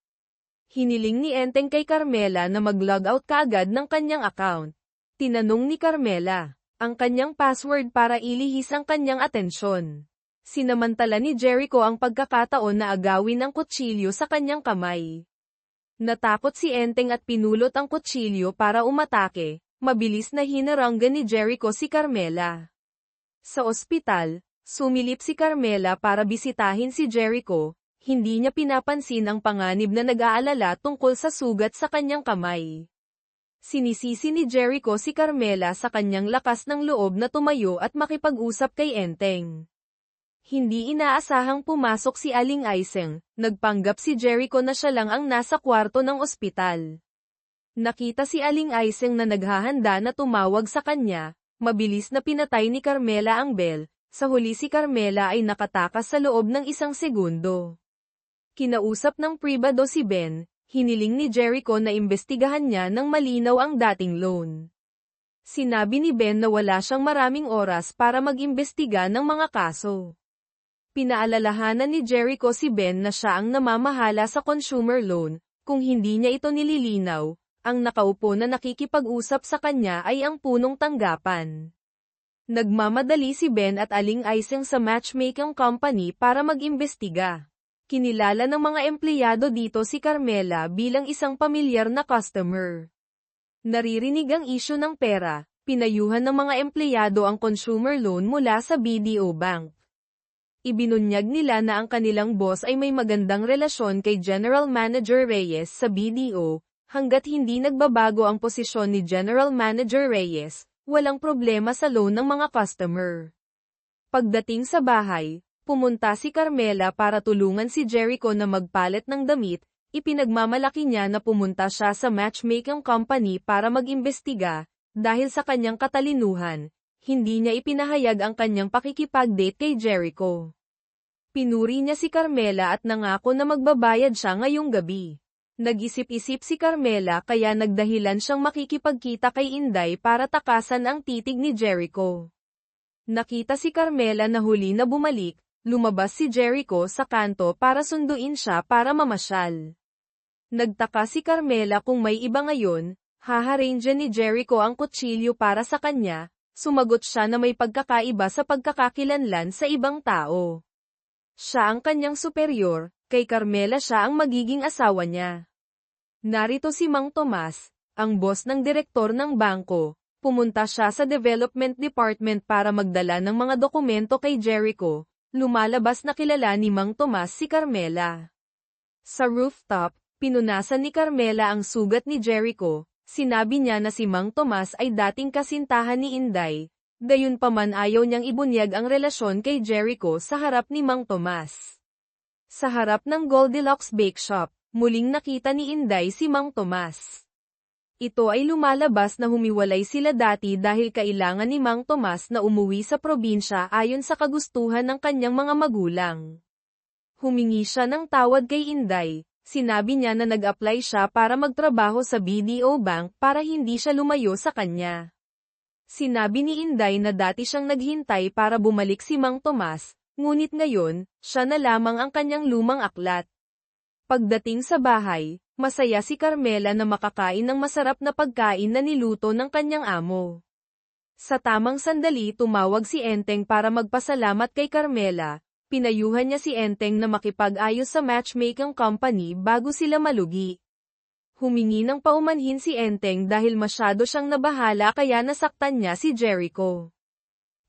Hiniling ni Enteng kay Carmela na mag-log out kaagad ng kanyang account. Tinanong ni Carmela ang kanyang password para ilihis ang kanyang atensyon. Sinamantala ni Jericho ang pagkakataon na agawin ang kutsilyo sa kanyang kamay. Natakot si Enteng at pinulot ang kutsilyo para umatake. Mabilis na hinaranggan ni Jericho si Carmela. Sa ospital, sumilip si Carmela para bisitahin si Jericho, hindi niya pinapansin ang panganib na nag-aalala tungkol sa sugat sa kanyang kamay. Sinisisi ni Jericho si Carmela sa kanyang lakas ng loob na tumayo at makipag-usap kay Enteng. Hindi inaasahang pumasok si Aling Aiseng, nagpanggap si Jericho na siya lang ang nasa kwarto ng ospital. Nakita si Aling Aiseng na naghahanda na tumawag sa kanya, mabilis na pinatay ni Carmela ang bell, sa huli si Carmela ay nakatakas sa loob ng 1 segundo. Kinausap ng pribado si Ben, hiniling ni Jericho na imbestigahan niya ng malinaw ang dating loan. Sinabi ni Ben na wala siyang maraming oras para mag-imbestiga ng mga kaso. Pinaalalahanan ni Jericho si Ben na siya ang namamahala sa consumer loan, kung hindi niya ito nililinaw, ang nakaupo na nakikipag-usap sa kanya ay ang punong tanggapan. Nagmamadali si Ben at Aling Aiseng sa matchmaking company para mag-imbestiga. Kinilala ng mga empleyado dito si Carmela bilang isang pamilyar na customer. Naririnig ang isyu ng pera, pinayuhan ng mga empleyado ang consumer loan mula sa BDO Bank. Ibinunyag nila na ang kanilang boss ay may magandang relasyon kay General Manager Reyes sa BDO, hanggat hindi nagbabago ang posisyon ni General Manager Reyes, walang problema sa loan ng mga customer. Pagdating sa bahay, pumunta si Carmela para tulungan si Jericho na magpalit ng damit, ipinagmamalaki niya na pumunta siya sa matchmaking company para mag-imbestiga, dahil sa kanyang katalinuhan, hindi niya ipinahayag ang kanyang pakikipag-date kay Jericho. Pinuri niya si Carmela at nangako na magbabayad siya ngayong gabi. Nag-isip-isip si Carmela kaya nagdahilan siyang makikipagkita kay Inday para takasan ang titig ni Jericho. Nakita si Carmela na huli na bumalik, lumabas si Jericho sa kanto para sunduin siya para mamasyal. Nagtaka si Carmela kung may iba ngayon, haharangyan ni Jericho ang kutsilyo para sa kanya, sumagot siya na may pagkakaiba sa pagkakakilanlan sa ibang tao. Siya ang kanyang superior, kay Carmela siya ang magiging asawa niya. Narito si Mang Tomas, ang boss ng direktor ng bangko, pumunta siya sa development department para magdala ng mga dokumento kay Jericho. Lumalabas na kilala ni Mang Tomas si Carmela. Sa rooftop, pinunasan ni Carmela ang sugat ni Jericho, sinabi niya na si Mang Tomas ay dating kasintahan ni Inday, gayunpaman ayaw niyang ibunyag ang relasyon kay Jericho sa harap ni Mang Tomas. Sa harap ng Goldilocks Bake Shop, muling nakita ni Inday si Mang Tomas. Ito ay lumalabas na humiwalay sila dati dahil kailangan ni Mang Tomas na umuwi sa probinsya ayon sa kagustuhan ng kanyang mga magulang. Humingi siya ng tawad kay Inday, sinabi niya na nag-apply siya para magtrabaho sa BDO Bank para hindi siya lumayo sa kanya. Sinabi ni Inday na dati siyang naghintay para bumalik si Mang Tomas, ngunit ngayon, siya na lamang ang kanyang lumang aklat. Pagdating sa bahay, masaya si Carmela na makakain ng masarap na pagkain na niluto ng kanyang amo. Sa tamang sandali tumawag si Enteng para magpasalamat kay Carmela, pinayuhan niya si Enteng na makipag-ayos sa matchmaking company bago sila malugi. Humingi ng paumanhin si Enteng dahil masyado siyang nabahala kaya nasaktan niya si Jericho.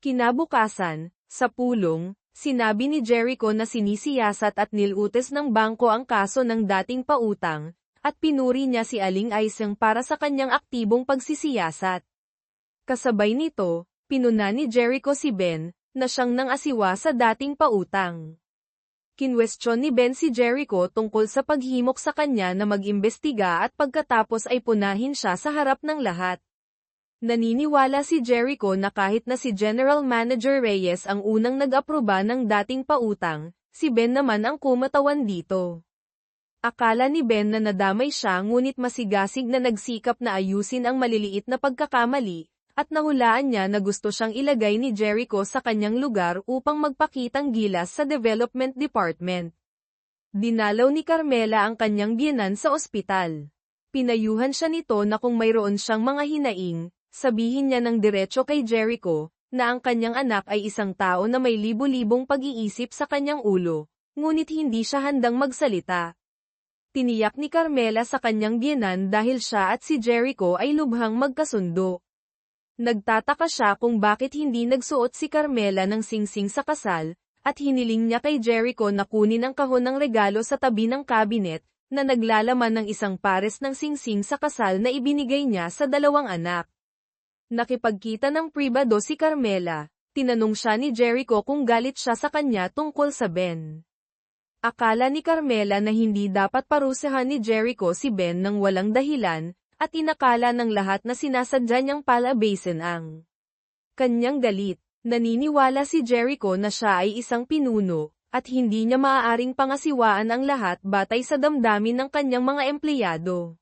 Kinabukasan, sa pulong, sinabi ni Jericho na sinisiyasat at nilutes ng bangko ang kaso ng dating pautang, at pinuri niya si Aling Aiseng para sa kanyang aktibong pagsisiyasat. Kasabay nito, pinuna ni Jericho si Ben, na siyang nang-asiwa sa dating pautang. Kinwestiyon ni Ben si Jericho tungkol sa paghimok sa kanya na mag-imbestiga at pagkatapos ay punahin siya sa harap ng lahat. Naniniwala si Jericho na kahit na si General Manager Reyes ang unang nag-aproba ng dating pautang, si Ben naman ang kumatawan dito. Akala ni Ben na nadamay siya ngunit masigasig na nagsikap na ayusin ang maliliit na pagkakamali, at nahulaan niya na gusto siyang ilagay ni Jericho sa kanyang lugar upang magpakitang gilas sa Development Department. Dinalaw ni Carmela ang kanyang biyenan sa ospital. Pinayuhan siya nito na kung mayroon siyang mga hinaing, sabihin niya ng diretso kay Jericho, na ang kanyang anak ay isang tao na may libu-libong pag-iisip sa kanyang ulo, ngunit hindi siya handang magsalita. Tiniyak ni Carmela sa kanyang biyenan dahil siya at si Jericho ay lubhang magkasundo. Nagtataka siya kung bakit hindi nagsuot si Carmela ng singsing sa kasal, at hiniling niya kay Jericho na kunin ang kahon ng regalo sa tabi ng cabinet, na naglalaman ng isang pares ng singsing sa kasal na ibinigay niya sa dalawang anak. Nakipagkita ng pribado si Carmela, tinanong siya ni Jericho kung galit siya sa kanya tungkol sa Ben. Akala ni Carmela na hindi dapat parusahan ni Jericho si Ben nang walang dahilan, at inakala ng lahat na sinasadya niyang palabasin ang kanyang galit. Naniniwala si Jericho na siya ay isang pinuno, at hindi niya maaaring pangasiwaan ang lahat batay sa damdamin ng kanyang mga empleyado.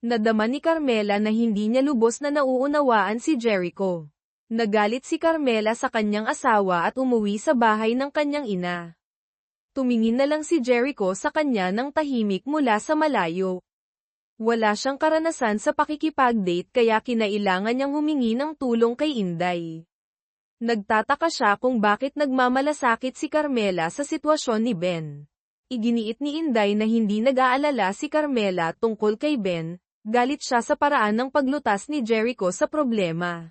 Nadama ni Carmela na hindi niya lubos na nauunawaan si Jericho. Nagalit si Carmela sa kanyang asawa at umuwi sa bahay ng kanyang ina. Tumingin na lang si Jericho sa kanya ng tahimik mula sa malayo. Wala siyang karanasan sa pakikipag-date kaya kinailangan niyang humingi ng tulong kay Inday. Nagtataka siya kung bakit nagmamalasakit si Carmela sa sitwasyon ni Ben. Iginiit ni Inday na hindi nag-aalala si Carmela tungkol kay Ben, galit siya sa paraan ng paglutas ni Jericho sa problema.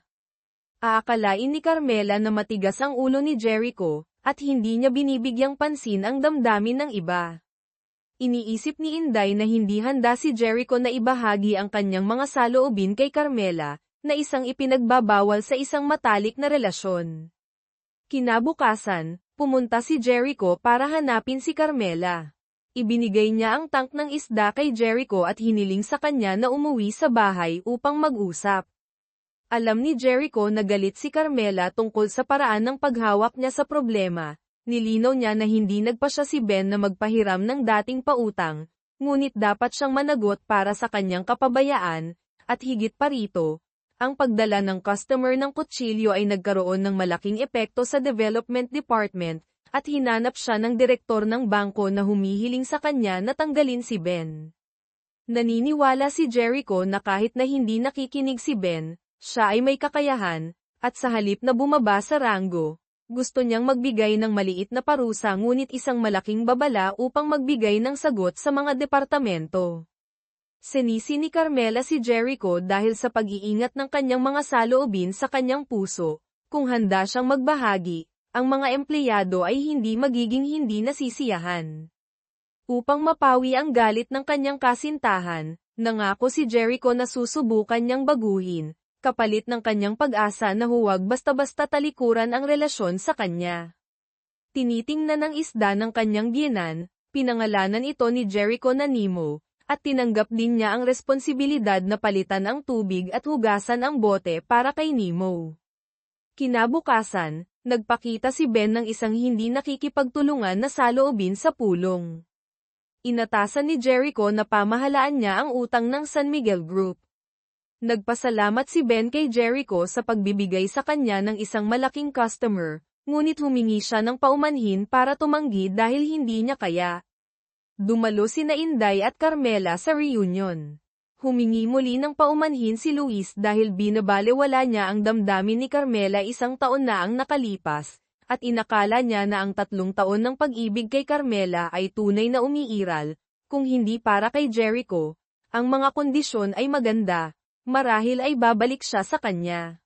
Aakalain ni Carmela na matigas ang ulo ni Jericho, at hindi niya binibigyang pansin ang damdamin ng iba. Iniisip ni Inday na hindi handa si Jericho na ibahagi ang kanyang mga saloobin kay Carmela, na isang ipinagbabawal sa isang matalik na relasyon. Kinabukasan, pumunta si Jericho para hanapin si Carmela. Ibinigay niya ang tank ng isda kay Jericho at hiniling sa kanya na umuwi sa bahay upang mag-usap. Alam ni Jericho na galit si Carmela tungkol sa paraan ng paghawak niya sa problema. Nilinaw niya na hindi nagpa siya si Ben na magpahiram ng dating pautang, ngunit dapat siyang managot para sa kanyang kapabayaan, at higit pa rito, ang pagdala ng customer ng kutsilyo ay nagkaroon ng malaking epekto sa development department, at hinanap siya ng direktor ng bangko na humihiling sa kanya na tanggalin si Ben. Naniniwala si Jericho na kahit na hindi nakikinig si Ben, siya ay may kakayahan, at sa halip na bumaba sa ranggo, gusto niyang magbigay ng maliit na parusa ngunit isang malaking babala upang magbigay ng sagot sa mga departamento. Sinisi ni Carmela si Jericho dahil sa pag-iingat ng kanyang mga saloobin sa kanyang puso. Kung handa siyang magbahagi, ang mga empleyado ay hindi magiging hindi nasisiyahan. Upang mapawi ang galit ng kanyang kasintahan, nangako si Jericho na susubukan niyang baguhin, kapalit ng kanyang pag-asa na huwag basta-basta talikuran ang relasyon sa kanya. Tinitingnan ng isda ng kanyang biyenan, pinangalanan ito ni Jericho na Nemo, at tinanggap din niya ang responsibilidad na palitan ang tubig at hugasan ang bote para kay Nemo. Kinabukasan, nagpakita si Ben ng isang hindi nakikipagtulungan na saloobin sa pulong. Inatasan ni Jericho na pamahalaan niya ang utang ng San Miguel Group. Nagpasalamat si Ben kay Jericho sa pagbibigay sa kanya ng isang malaking customer, ngunit humingi siya ng paumanhin para tumanggi dahil hindi niya kaya. Dumalo sina Inday at Carmela sa reunion. Humingi muli ng paumanhin si Luis dahil binabalewala niya ang damdamin ni Carmela isang taon na ang nakalipas, at inakala niya na ang 3 taon ng pag-ibig kay Carmela ay tunay na umiiral, kung hindi para kay Jericho. Ang mga kondisyon ay maganda, marahil ay babalik siya sa kanya.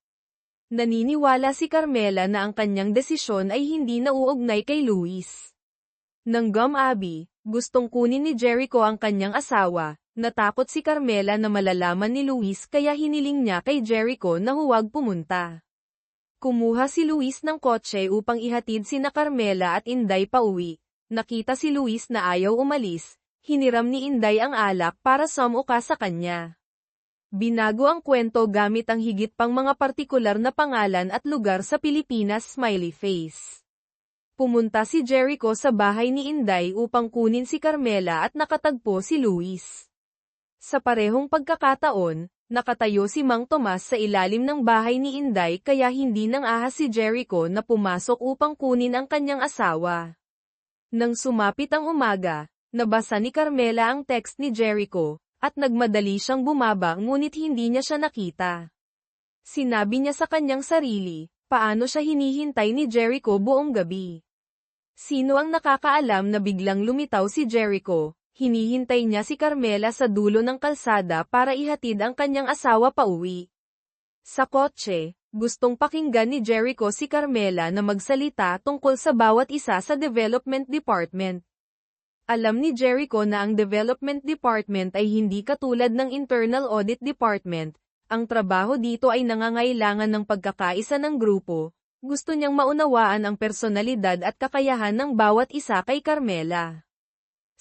Naniniwala si Carmela na ang kanyang desisyon ay hindi nauugnay kay Luis. Nang Gum-Abi, gustong kunin ni Jericho ang kanyang asawa, natakot si Carmela na malalaman ni Luis kaya hiniling niya kay Jericho na huwag pumunta. Kumuha si Luis ng kotse upang ihatid sina Carmela at Inday pauwi. Nakita si Luis na ayaw umalis, hiniram ni Inday ang alak para sumuka sa kanya. Binago ang kwento gamit ang higit pang mga partikular na pangalan at lugar sa Pilipinas smiley face. Pumunta si Jericho sa bahay ni Inday upang kunin si Carmela at nakatagpo si Luis. Sa parehong pagkakataon, nakatayo si Mang Tomas sa ilalim ng bahay ni Inday kaya hindi nang ahas si Jericho na pumasok upang kunin ang kanyang asawa. Nang sumapit ang umaga, nabasa ni Carmela ang text ni Jericho, at nagmadali siyang bumaba ngunit hindi niya siya nakita. Sinabi niya sa kanyang sarili, paano siya hinihintay ni Jericho buong gabi. Sino ang nakakaalam na biglang lumitaw si Jericho, hinihintay niya si Carmela sa dulo ng kalsada para ihatid ang kanyang asawa pauwi. Sa kotse, gustong pakinggan ni Jericho si Carmela na magsalita tungkol sa bawat isa sa development department. Alam ni Jericho na ang development department ay hindi katulad ng internal audit department. Ang trabaho dito ay nangangailangan ng pagkakaisa ng grupo. Gusto niyang maunawaan ang personalidad at kakayahan ng bawat isa kay Carmela.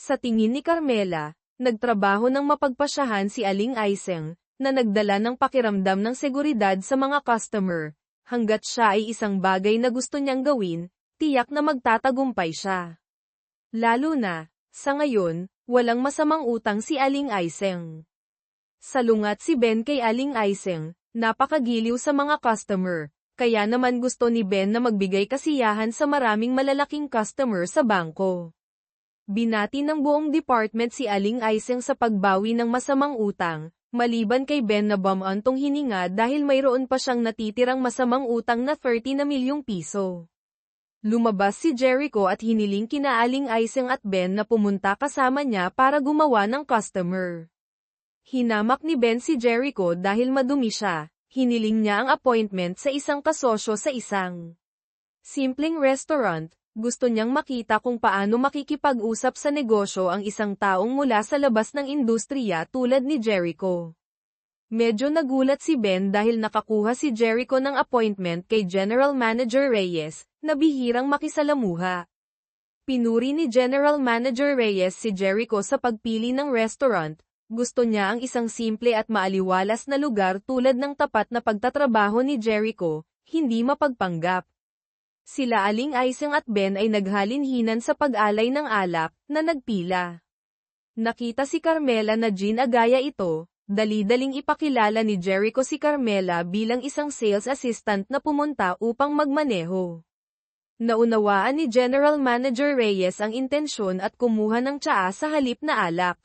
Sa tingin ni Carmela, nagtrabaho ng mapagpasyahan si Aling Aiseng, na nagdala ng pakiramdam ng seguridad sa mga customer. Hanggat siya ay isang bagay na gusto niyang gawin, tiyak na magtatagumpay siya. Lalo na, sa ngayon, walang masamang utang si Aling Aiseng. Salungat si Ben kay Aling Aiseng, napakagiliw sa mga customer, kaya naman gusto ni Ben na magbigay kasiyahan sa maraming malalaking customer sa bangko. Binati ng buong department si Aling Aiseng sa pagbawi ng masamang utang, maliban kay Ben na bumantong hininga dahil mayroon pa siyang natitirang masamang utang na 30 na milyong piso. Lumabas si Jericho at hiniling kina Aling Aiseng at Ben na pumunta kasama niya para gumawa ng customer. Hinamak ni Ben si Jericho dahil madumi siya, hiniling niya ang appointment sa isang kasosyo sa isang simpleng restaurant. Gusto niyang makita kung paano makikipag-usap sa negosyo ang isang taong mula sa labas ng industriya tulad ni Jericho. Medyo nagulat si Ben dahil nakakuha si Jericho ng appointment kay General Manager Reyes, na bihirang makisalamuha. Pinuri ni General Manager Reyes si Jericho sa pagpili ng restaurant. Gusto niya ang isang simple at maaliwalas na lugar tulad ng tapat na pagtatrabaho ni Jericho, hindi mapagpanggap. Sila Aling Aiseng at Ben ay naghalinhinan sa pag-alay ng alak, na nagpila. Nakita si Carmela na ginagaya ito. Dali-daling ipakilala ni Jericho si Carmela bilang isang sales assistant na pumunta upang magmaneho. Naunawaan ni General Manager Reyes ang intensyon at kumuha ng tsaa sa halip na alak.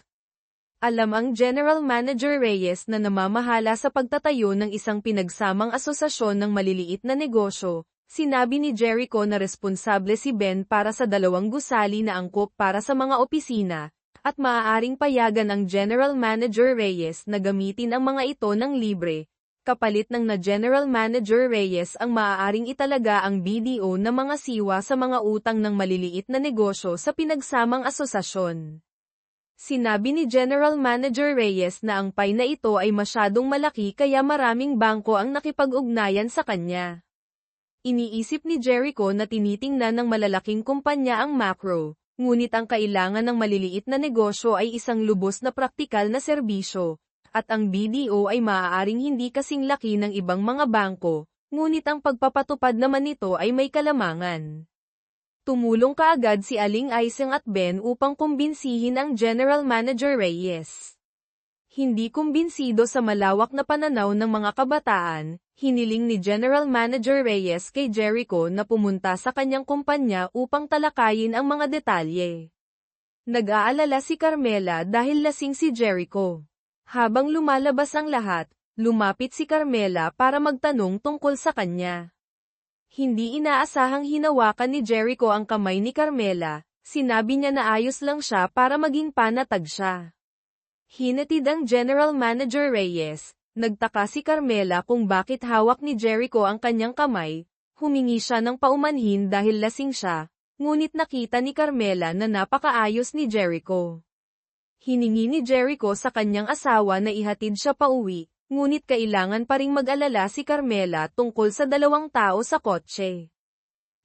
Alam ang General Manager Reyes na namamahala sa pagtatayo ng isang pinagsamang asosasyon ng maliliit na negosyo. Sinabi ni Jericho na responsable si Ben para sa 2 gusali na angkop para sa mga opisina. At maaaring payagan ang General Manager Reyes na gamitin ang mga ito ng libre, kapalit ng na General Manager Reyes ang maaaring italaga ang BDO na mga siwa sa mga utang ng maliliit na negosyo sa pinagsamang asosasyon. Sinabi ni General Manager Reyes na ang pay na ito ay masyadong malaki kaya maraming bangko ang nakipag-ugnayan sa kanya. Iniisip ni Jericho na tinitingnan ng malalaking kumpanya ang macro. Ngunit ang kailangan ng maliliit na negosyo ay isang lubos na praktikal na serbisyo, at ang BDO ay maaaring hindi kasing laki ng ibang mga bangko, ngunit ang pagpapatupad naman nito ay may kalamangan. Tumulong kaagad si Aling Aiseng at Ben upang kumbinsihin ang General Manager Reyes. Hindi kumbinsido sa malawak na pananaw ng mga kabataan, hiniling ni General Manager Reyes kay Jericho na pumunta sa kanyang kumpanya upang talakayin ang mga detalye. Nag-aalala si Carmela dahil lasing si Jericho. Habang lumalabas ang lahat, lumapit si Carmela para magtanong tungkol sa kanya. Hindi inaasahang hinawakan ni Jericho ang kamay ni Carmela, sinabi niya na ayos lang siya para maging panatag siya. Hinatid ang General Manager Reyes. Nagtaka si Carmela kung bakit hawak ni Jericho ang kanyang kamay. Humingi siya ng paumanhin dahil lasing siya, ngunit nakita ni Carmela na napakaayos ni Jericho. Hiningi ni Jericho sa kanyang asawa na ihatid siya pauwi, ngunit kailangan pa ring mag-alala si Carmela tungkol sa 2 tao sa kotse.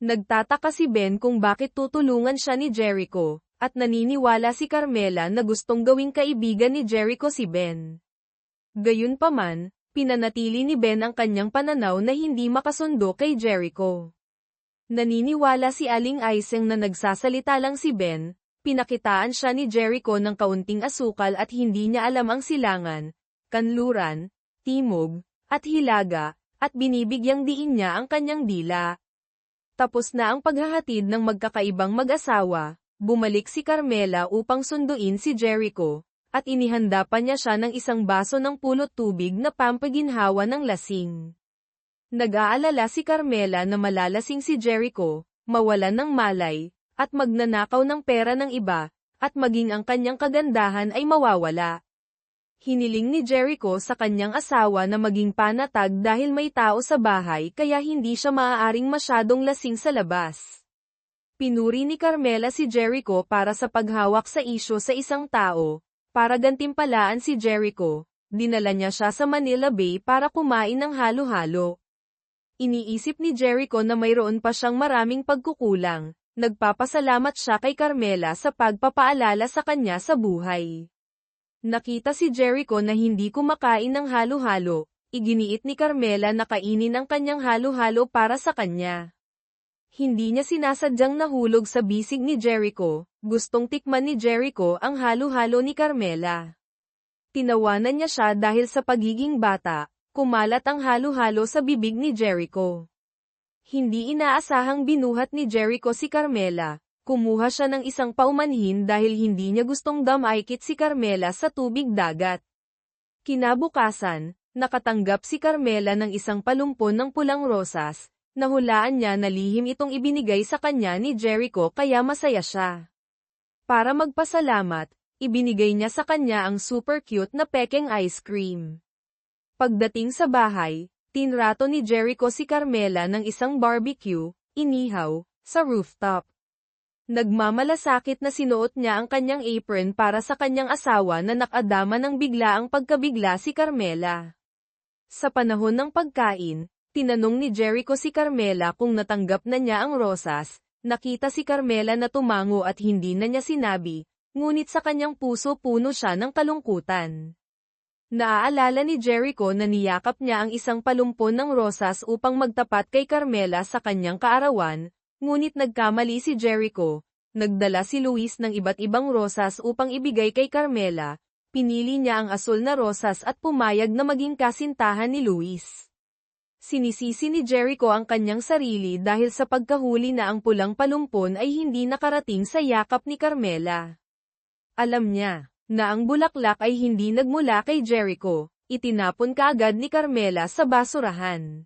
Nagtataka si Ben kung bakit tutulungan siya ni Jericho. At naniniwala si Carmela na gustong gawing kaibigan ni Jericho si Ben. Gayunpaman, pinanatili ni Ben ang kanyang pananaw na hindi makasundo kay Jericho. Naniniwala si Aling Aiseng na nagsasalita lang si Ben, pinakitaan siya ni Jericho ng kaunting asukal at hindi niya alam ang silangan, kanluran, timog, at hilaga, at binibigyang diin niya ang kanyang dila. Tapos na ang paghahatid ng magkakaibang mag-asawa. Bumalik si Carmela upang sunduin si Jericho, at inihanda pa niya siya ng isang baso ng pulot tubig na pampaginhawa ng lasing. Nag-aalala si Carmela na malalasing si Jericho, mawalan ng malay, at magnanakaw ng pera ng iba, at maging ang kanyang kagandahan ay mawawala. Hiniling ni Jericho sa kanyang asawa na maging panatag dahil may tao sa bahay kaya hindi siya maaaring masyadong lasing sa labas. Pinuri ni Carmela si Jericho para sa paghawak sa isyu sa isang tao. Para gantimpalaan si Jericho, dinala niya siya sa Manila Bay para kumain ng halo-halo. Iniisip ni Jericho na mayroon pa siyang maraming pagkukulang. Nagpapasalamat siya kay Carmela sa pagpapaalala sa kanya sa buhay. Nakita si Jericho na hindi kumakain ng halo-halo. Iginiit ni Carmela na kainin ang kanyang halo-halo para sa kanya. Hindi niya sinasadyang nahulog sa bisig ni Jericho. Gustong tikman ni Jericho ang halo-halo ni Carmela. Tinawanan niya siya dahil sa pagiging bata. Kumalat ang halo-halo sa bibig ni Jericho. Hindi inaasahang binuhat ni Jericho si Carmela. Kumuha siya ng isang paumanhin dahil hindi niya gustong damaykit si Carmela sa tubig dagat. Kinabukasan, nakatanggap si Carmela ng isang palumpon ng pulang rosas. Nahulaan niya na lihim itong ibinigay sa kanya ni Jericho kaya masaya siya. Para magpasalamat, ibinigay niya sa kanya ang super cute na pekeng ice cream. Pagdating sa bahay, tinrato ni Jericho si Carmela ng isang barbecue, inihaw, sa rooftop. Nagmamalasakit na sinuot niya ang kanyang apron para sa kanyang asawa na nakadama ng biglaang pagkabigla si Carmela. Sa panahon ng pagkain, tinanong ni Jericho si Carmela kung natanggap na niya ang rosas. Nakita si Carmela na tumango at hindi na niya sinabi, ngunit sa kanyang puso puno siya ng kalungkutan. Naaalala ni Jericho na niyakap niya ang isang palumpon ng rosas upang magtapat kay Carmela sa kanyang kaarawan, ngunit nagkamali si Jericho. Nagdala si Luis ng iba't ibang rosas upang ibigay kay Carmela. Pinili niya ang asul na rosas at pumayag na maging kasintahan ni Luis. Sinisisi ni Jericho ang kanyang sarili dahil sa pagkahuli na ang pulang palumpon ay hindi nakarating sa yakap ni Carmela. Alam niya na ang bulaklak ay hindi nagmula kay Jericho. Itinapon kaagad ni Carmela sa basurahan.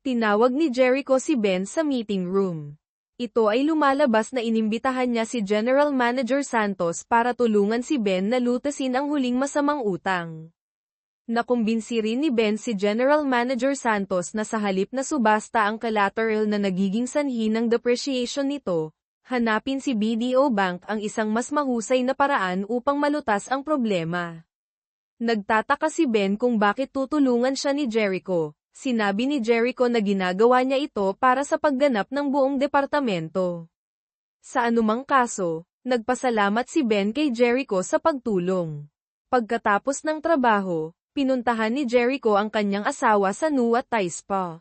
Tinawag ni Jericho si Ben sa meeting room. Ito ay lumalabas na inimbitahan niya si General Manager Santos para tulungan si Ben na lutasin ang huling masamang utang. Nakumbinsi rin ni Ben si General Manager Santos na sa halip na subasta ang collateral na nagiging sanhi ng depreciation nito, hanapin si BDO Bank ang isang mas mahusay na paraan upang malutas ang problema. Nagtataka si Ben kung bakit tutulungan siya ni Jericho. Sinabi ni Jericho na ginagawa niya ito para sa pagganap ng buong departamento. Sa anumang kaso, nagpasalamat si Ben kay Jericho sa pagtulong. Pagkatapos ng trabaho, pinuntahan ni Jericho ang kanyang asawa sa Nuat Thai Spa.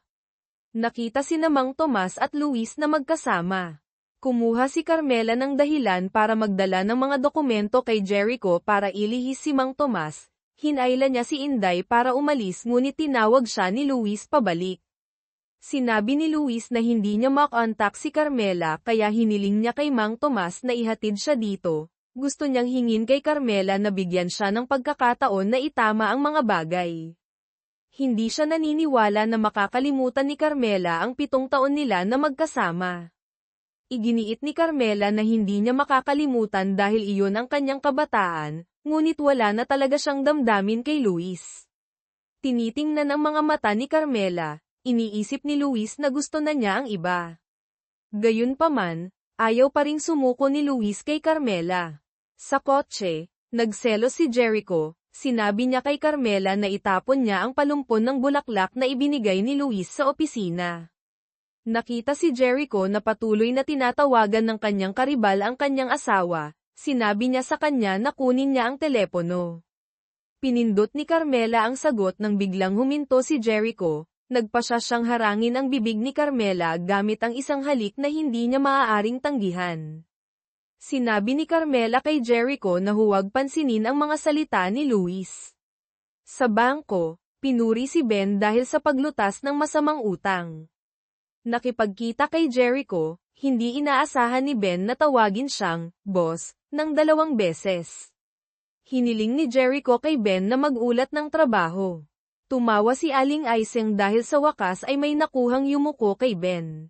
Nakita si Mang Tomas at Luis na magkasama. Kumuha si Carmela ng dahilan para magdala ng mga dokumento kay Jericho para ilihis si Mang Tomas. Hinayla niya si Inday para umalis ngunit tinawag siya ni Luis pabalik. Sinabi ni Luis na hindi niya makontak si Carmela kaya hiniling niya kay Mang Tomas na ihatid siya dito. Gusto niyang hingin kay Carmela na bigyan siya ng pagkakataon na itama ang mga bagay. Hindi siya naniniwala na makakalimutan ni Carmela ang 7 taon nila na magkasama. Iginiit ni Carmela na hindi niya makakalimutan dahil iyon ang kanyang kabataan. Ngunit wala na talaga siyang damdamin kay Luis. Tinitingnan ang mga mata ni Carmela, iniisip ni Luis na gusto na niya ang iba. Gayunpaman, ayaw pa ring sumuko ni Luis kay Carmela. Sa kotse, nagselos si Jericho, sinabi niya kay Carmela na itapon niya ang palumpon ng bulaklak na ibinigay ni Luis sa opisina. Nakita si Jericho na patuloy na tinatawagan ng kanyang karibal ang kanyang asawa. Sinabi niya sa kanya na kunin niya ang telepono. Pinindot ni Carmela ang sagot nang biglang huminto si Jericho. Nagpasya siyang harangin ang bibig ni Carmela gamit ang isang halik na hindi niya maaaring tanggihan. Sinabi ni Carmela kay Jericho na huwag pansinin ang mga salita ni Luis. Sa bangko, pinuri si Ben dahil sa paglutas ng masamang utang. Nakipagkita kay Jericho, hindi inaasahan ni Ben na tawagin siyang boss ng 2 beses. Hiniling ni Jericho kay Ben na mag-ulat ng trabaho. Tumawa si Aling Aiseng dahil sa wakas ay may nakuhang yumuko kay Ben.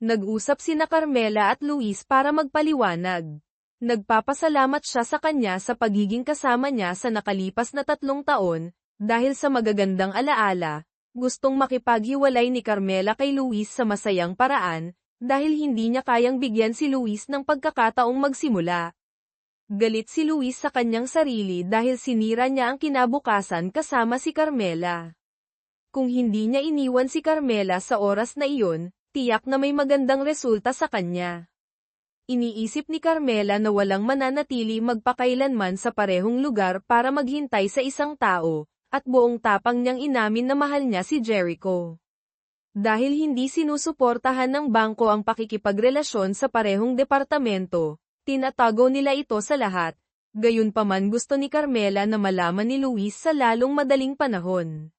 Nag-usap sina Carmela at Luis para magpaliwanag. Nagpapasalamat siya sa kanya sa pagiging kasama niya sa nakalipas na 3 taon, dahil sa magagandang alaala. Gustong makipaghiwalay ni Carmela kay Luis sa masayang paraan. dahil hindi niya kayang bigyan si Luis ng pagkakataong magsimula. Galit si Luis sa kanyang sarili dahil sinira niya ang kinabukasan kasama si Carmela. Kung hindi niya iniwan si Carmela sa oras na iyon, tiyak na may magandang resulta sa kanya. Iniisip ni Carmela na walang mananatili magpakailanman sa parehong lugar para maghintay sa isang tao, at buong tapang niyang inamin na mahal niya si Jericho. Dahil hindi sinusuportahan ng bangko ang pakikipagrelasyon sa parehong departamento, tinatago nila ito sa lahat. Gayunpaman gusto ni Carmela na malaman ni Luis sa lalong madaling panahon.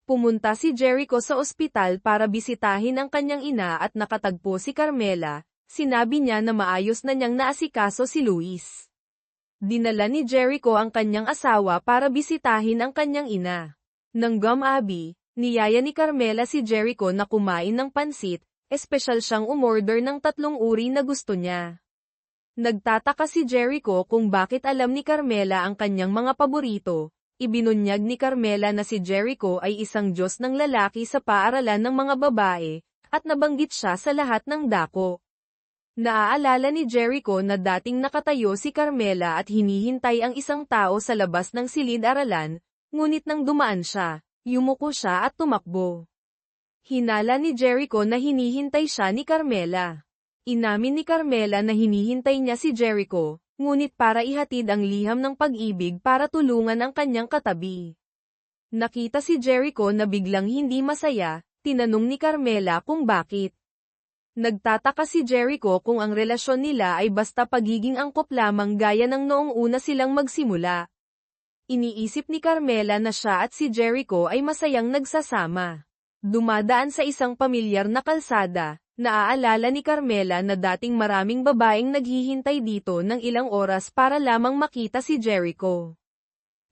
Pumunta si Jericho sa ospital para bisitahin ang kanyang ina at nakatagpo si Carmela. Sinabi niya na maayos na niyang naasikaso si Luis. Dinala ni Jericho ang kanyang asawa para bisitahin ang kanyang ina. Nang gumabi, niyaya ni Carmela si Jericho na kumain ng pansit, espesyal siyang umorder ng 3 uri na gusto niya. Nagtataka si Jericho kung bakit alam ni Carmela ang kanyang mga paborito. Ibinunyag ni Carmela na si Jericho ay isang Diyos ng lalaki sa paaralan ng mga babae, at nabanggit siya sa lahat ng dako. Naaalala ni Jericho na dating nakatayo si Carmela at hinihintay ang isang tao sa labas ng silid-aralan, ngunit nang dumaan siya, yumuko siya at tumakbo. Hinala ni Jericho na hinihintay siya ni Carmela. Inamin ni Carmela na hinihintay niya si Jericho, ngunit para ihatid ang liham ng pag-ibig para tulungan ang kanyang katabi. Nakita si Jericho na biglang hindi masaya, tinanong ni Carmela kung bakit. Nagtataka si Jericho kung ang relasyon nila ay basta pagiging angkop lamang gaya ng noong una silang magsimula. Iniisip ni Carmela na siya at si Jericho ay masayang nagsasama. Dumadaan sa isang pamilyar na kalsada, naaalala ni Carmela na dating maraming babaeng naghihintay dito ng ilang oras para lamang makita si Jericho.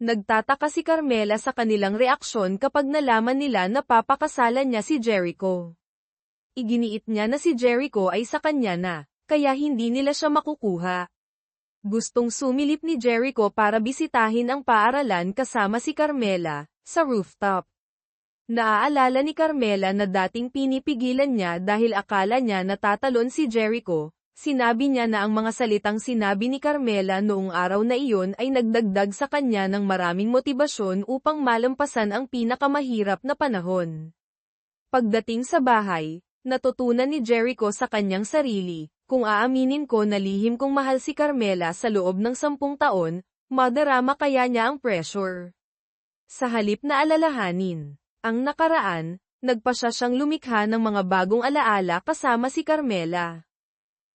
Nagtataka si Carmela sa kanilang reaksyon kapag nalaman nila na papakasalan niya si Jericho. Iginiit niya na si Jericho ay sa kanya na, kaya hindi nila siya makukuha. Gustong sumilip ni Jericho para bisitahin ang paaralan kasama si Carmela, sa rooftop. Naaalala ni Carmela na dating pinipigilan niya dahil akala niya natatalon si Jericho. Sinabi niya na ang mga salitang sinabi ni Carmela noong araw na iyon ay nagdagdag sa kanya ng maraming motibasyon upang malampasan ang pinakamahirap na panahon. Pagdating sa bahay, natutunan ni Jericho sa kanyang sarili, kung aaminin ko na lihim kong mahal si Carmela sa loob ng 10 taon, madarama kaya niya ang pressure. Sa halip na alalahanin ang nakaraan, nagpasya siyang lumikha ng mga bagong alaala kasama si Carmela.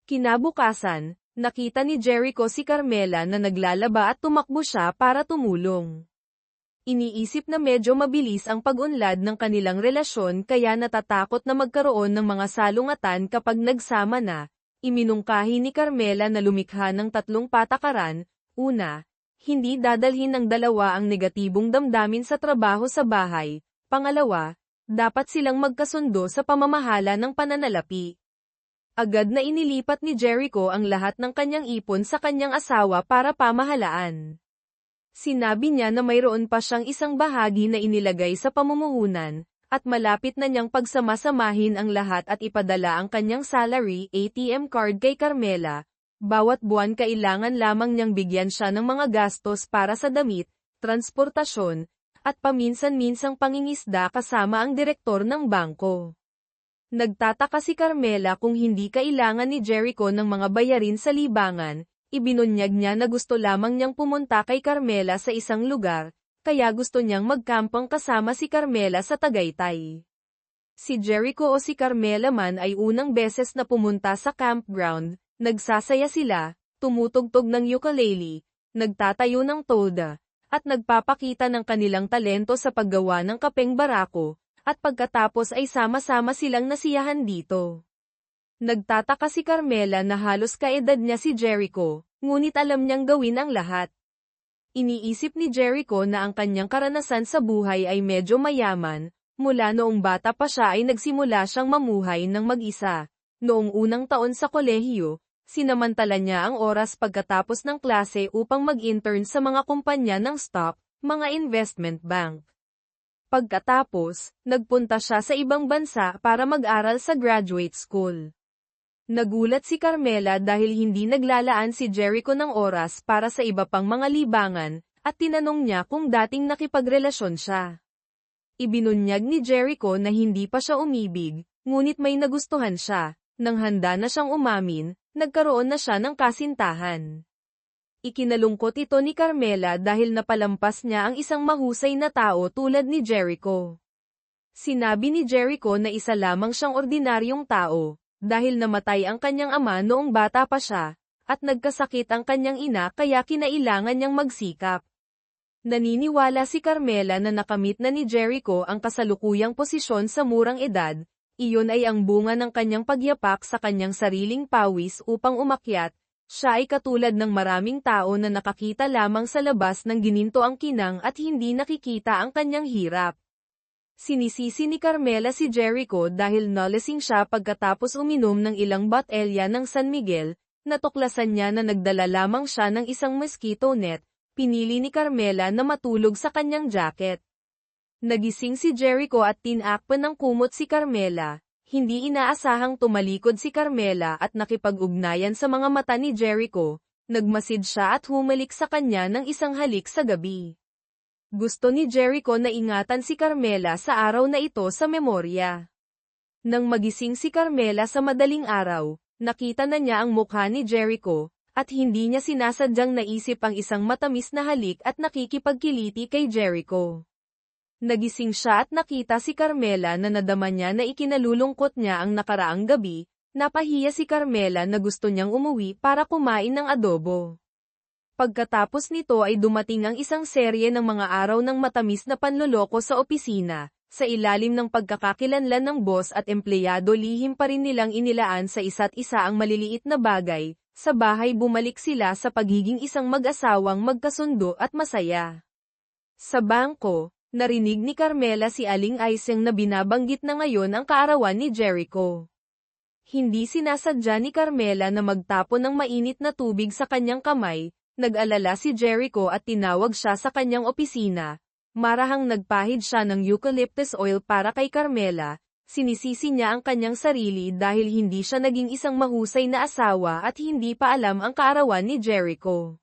Kinabukasan, nakita ni Jericho si Carmela na naglalaba at tumakbo siya para tumulong. Iniisip na medyo mabilis ang pag-unlad ng kanilang relasyon kaya natatakot na magkaroon ng mga salungatan kapag nagsama na. Iminungkahi ni Carmela na lumikha ng 3 patakaran. Una, hindi dadalhin ng dalawa ang negatibong damdamin sa trabaho sa bahay. Pangalawa, dapat silang magkasundo sa pamamahala ng pananalapi. Agad na inilipat ni Jericho ang lahat ng kanyang ipon sa kanyang asawa para pamahalaan. Sinabi niya na mayroon pa siyang isang bahagi na inilagay sa pamumuhunan, at malapit na niyang pagsamasamahin ang lahat at ipadala ang kanyang salary ATM card kay Carmela. Bawat buwan kailangan lamang niyang bigyan siya ng mga gastos para sa damit, transportasyon, at paminsan-minsang pangingisda kasama ang direktor ng bangko. Nagtataka si Carmela kung hindi kailangan ni Jericho ng mga bayarin sa libangan. Ibinunyag niya na gusto lamang niyang pumunta kay Carmela sa isang lugar, kaya gusto niyang magkampang kasama si Carmela sa Tagaytay. Si Jericho o si Carmela man ay unang beses na pumunta sa campground, nagsasaya sila, tumutugtog ng ukulele, nagtatayo ng tolda, at nagpapakita ng kanilang talento sa paggawa ng kapeng barako, at pagkatapos ay sama-sama silang nasiyahan dito. Nagtataka si Carmela na halos kaedad niya si Jericho, ngunit alam niyang gawin ang lahat. Iniisip ni Jericho na ang kanyang karanasan sa buhay ay medyo mayaman, mula noong bata pa siya ay nagsimula siyang mamuhay ng mag-isa. Noong unang taon sa kolehiyo, sinamantala niya ang oras pagkatapos ng klase upang mag-intern sa mga kumpanya ng stock, mga investment bank. Pagkatapos, nagpunta siya sa ibang bansa para mag-aral sa graduate school. Nagulat si Carmela dahil hindi naglalaan si Jericho ng oras para sa iba pang mga libangan, at tinanong niya kung dating nakipagrelasyon siya. Ibinunyag ni Jericho na hindi pa siya umibig, ngunit may nagustuhan siya. Nang handa na siyang umamin, nagkaroon na siya ng kasintahan. Ikinalungkot ito ni Carmela dahil napalampas niya ang isang mahusay na tao tulad ni Jericho. Sinabi ni Jericho na isa lamang siyang ordinaryong tao, dahil namatay ang kanyang ama noong bata pa siya, at nagkasakit ang kanyang ina kaya kinailangan niyang magsikap. Naniniwala si Carmela na nakamit na ni Jericho ang kasalukuyang posisyon sa murang edad, iyon ay ang bunga ng kanyang pagyapak sa kanyang sariling pawis upang umakyat. Siya ay katulad ng maraming tao na nakakita lamang sa labas ng gininto ang kinang at hindi nakikita ang kanyang hirap. Sinisisi ni Carmela si Jericho dahil nalasing siya pagkatapos uminom ng ilang botelya ng San Miguel, natuklasan niya na nagdala lamang siya ng isang mosquito net, pinili ni Carmela na matulog sa kanyang jacket. Nagising si Jericho at tinakpan ng kumot si Carmela. Hindi inaasahang tumalikod si Carmela at nakipag-ugnayan sa mga mata ni Jericho, nagmasid siya at humalik sa kanya ng isang halik sa gabi. Gusto ni Jericho na ingatan si Carmela sa araw na ito sa memorya. Nang magising si Carmela sa madaling araw, nakita na niya ang mukha ni Jericho, at hindi niya sinasadyang naisip ang isang matamis na halik at nakikipagkiliti kay Jericho. Nagising siya at nakita si Carmela na nadama niya na ikinalulungkot niya ang nakaraang gabi, napahiya si Carmela na gusto niyang umuwi para kumain ng adobo. Pagkatapos nito ay dumating ang isang serye ng mga araw ng matamis na panloloko sa opisina, sa ilalim ng pagkakakilanlan ng boss at empleyado lihim pa rin nilang inilaan sa isa't isa ang maliliit na bagay, sa bahay bumalik sila sa pagiging isang mag-asawang magkasundo at masaya. Sa bangko, narinig ni Carmela si Aling Aiseng na binabanggit na ngayon ang kaarawan ni Jericho. Hindi sinasadya ni Carmela na magtapon ng mainit na tubig sa kanyang kamay, nag-alala si Jericho at tinawag siya sa kanyang opisina. Marahang nagpahid siya ng eucalyptus oil para kay Carmela, sinisisi niya ang kanyang sarili dahil hindi siya naging isang mahusay na asawa at hindi pa alam ang kaarawan ni Jericho.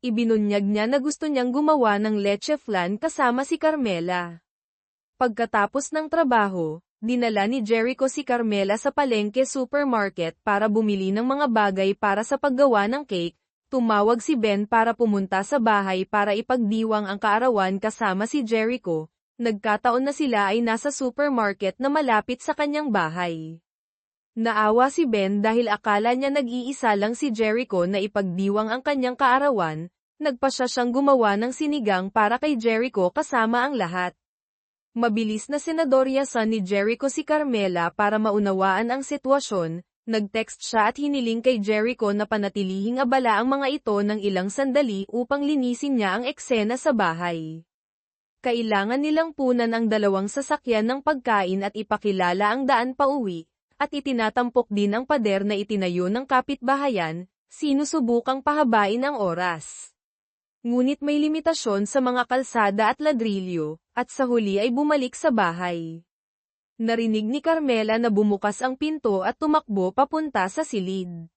Ibinunyag niya na gusto niyang gumawa ng leche flan kasama si Carmela. Pagkatapos ng trabaho, dinala ni Jericho si Carmela sa palengke supermarket para bumili ng mga bagay para sa paggawa ng cake. Tumawag si Ben para pumunta sa bahay para ipagdiwang ang kaarawan kasama si Jericho. Nagkataon na sila ay nasa supermarket na malapit sa kanyang bahay. Naawa si Ben dahil akala niya nag-iisa lang si Jericho na ipagdiwang ang kanyang kaarawan. Nagpasya siyang gumawa ng sinigang para kay Jericho kasama ang lahat. Mabilis na senadoryasan ni Jericho si Carmela para maunawaan ang sitwasyon. Nag-text siya at hiniling kay Jericho na panatilihing abala ang mga ito ng ilang sandali upang linisin niya ang eksena sa bahay. Kailangan nilang punan ang dalawang sasakyan ng pagkain at ipakilala ang daan pauwi, at itinatampok din ang pader na itinayo ng kapitbahayan, sinusubukang pahabain ang oras. Ngunit may limitasyon sa mga kalsada at ladrilyo, at sa huli ay bumalik sa bahay. Narinig ni Carmela na bumukas ang pinto at tumakbo papunta sa silid.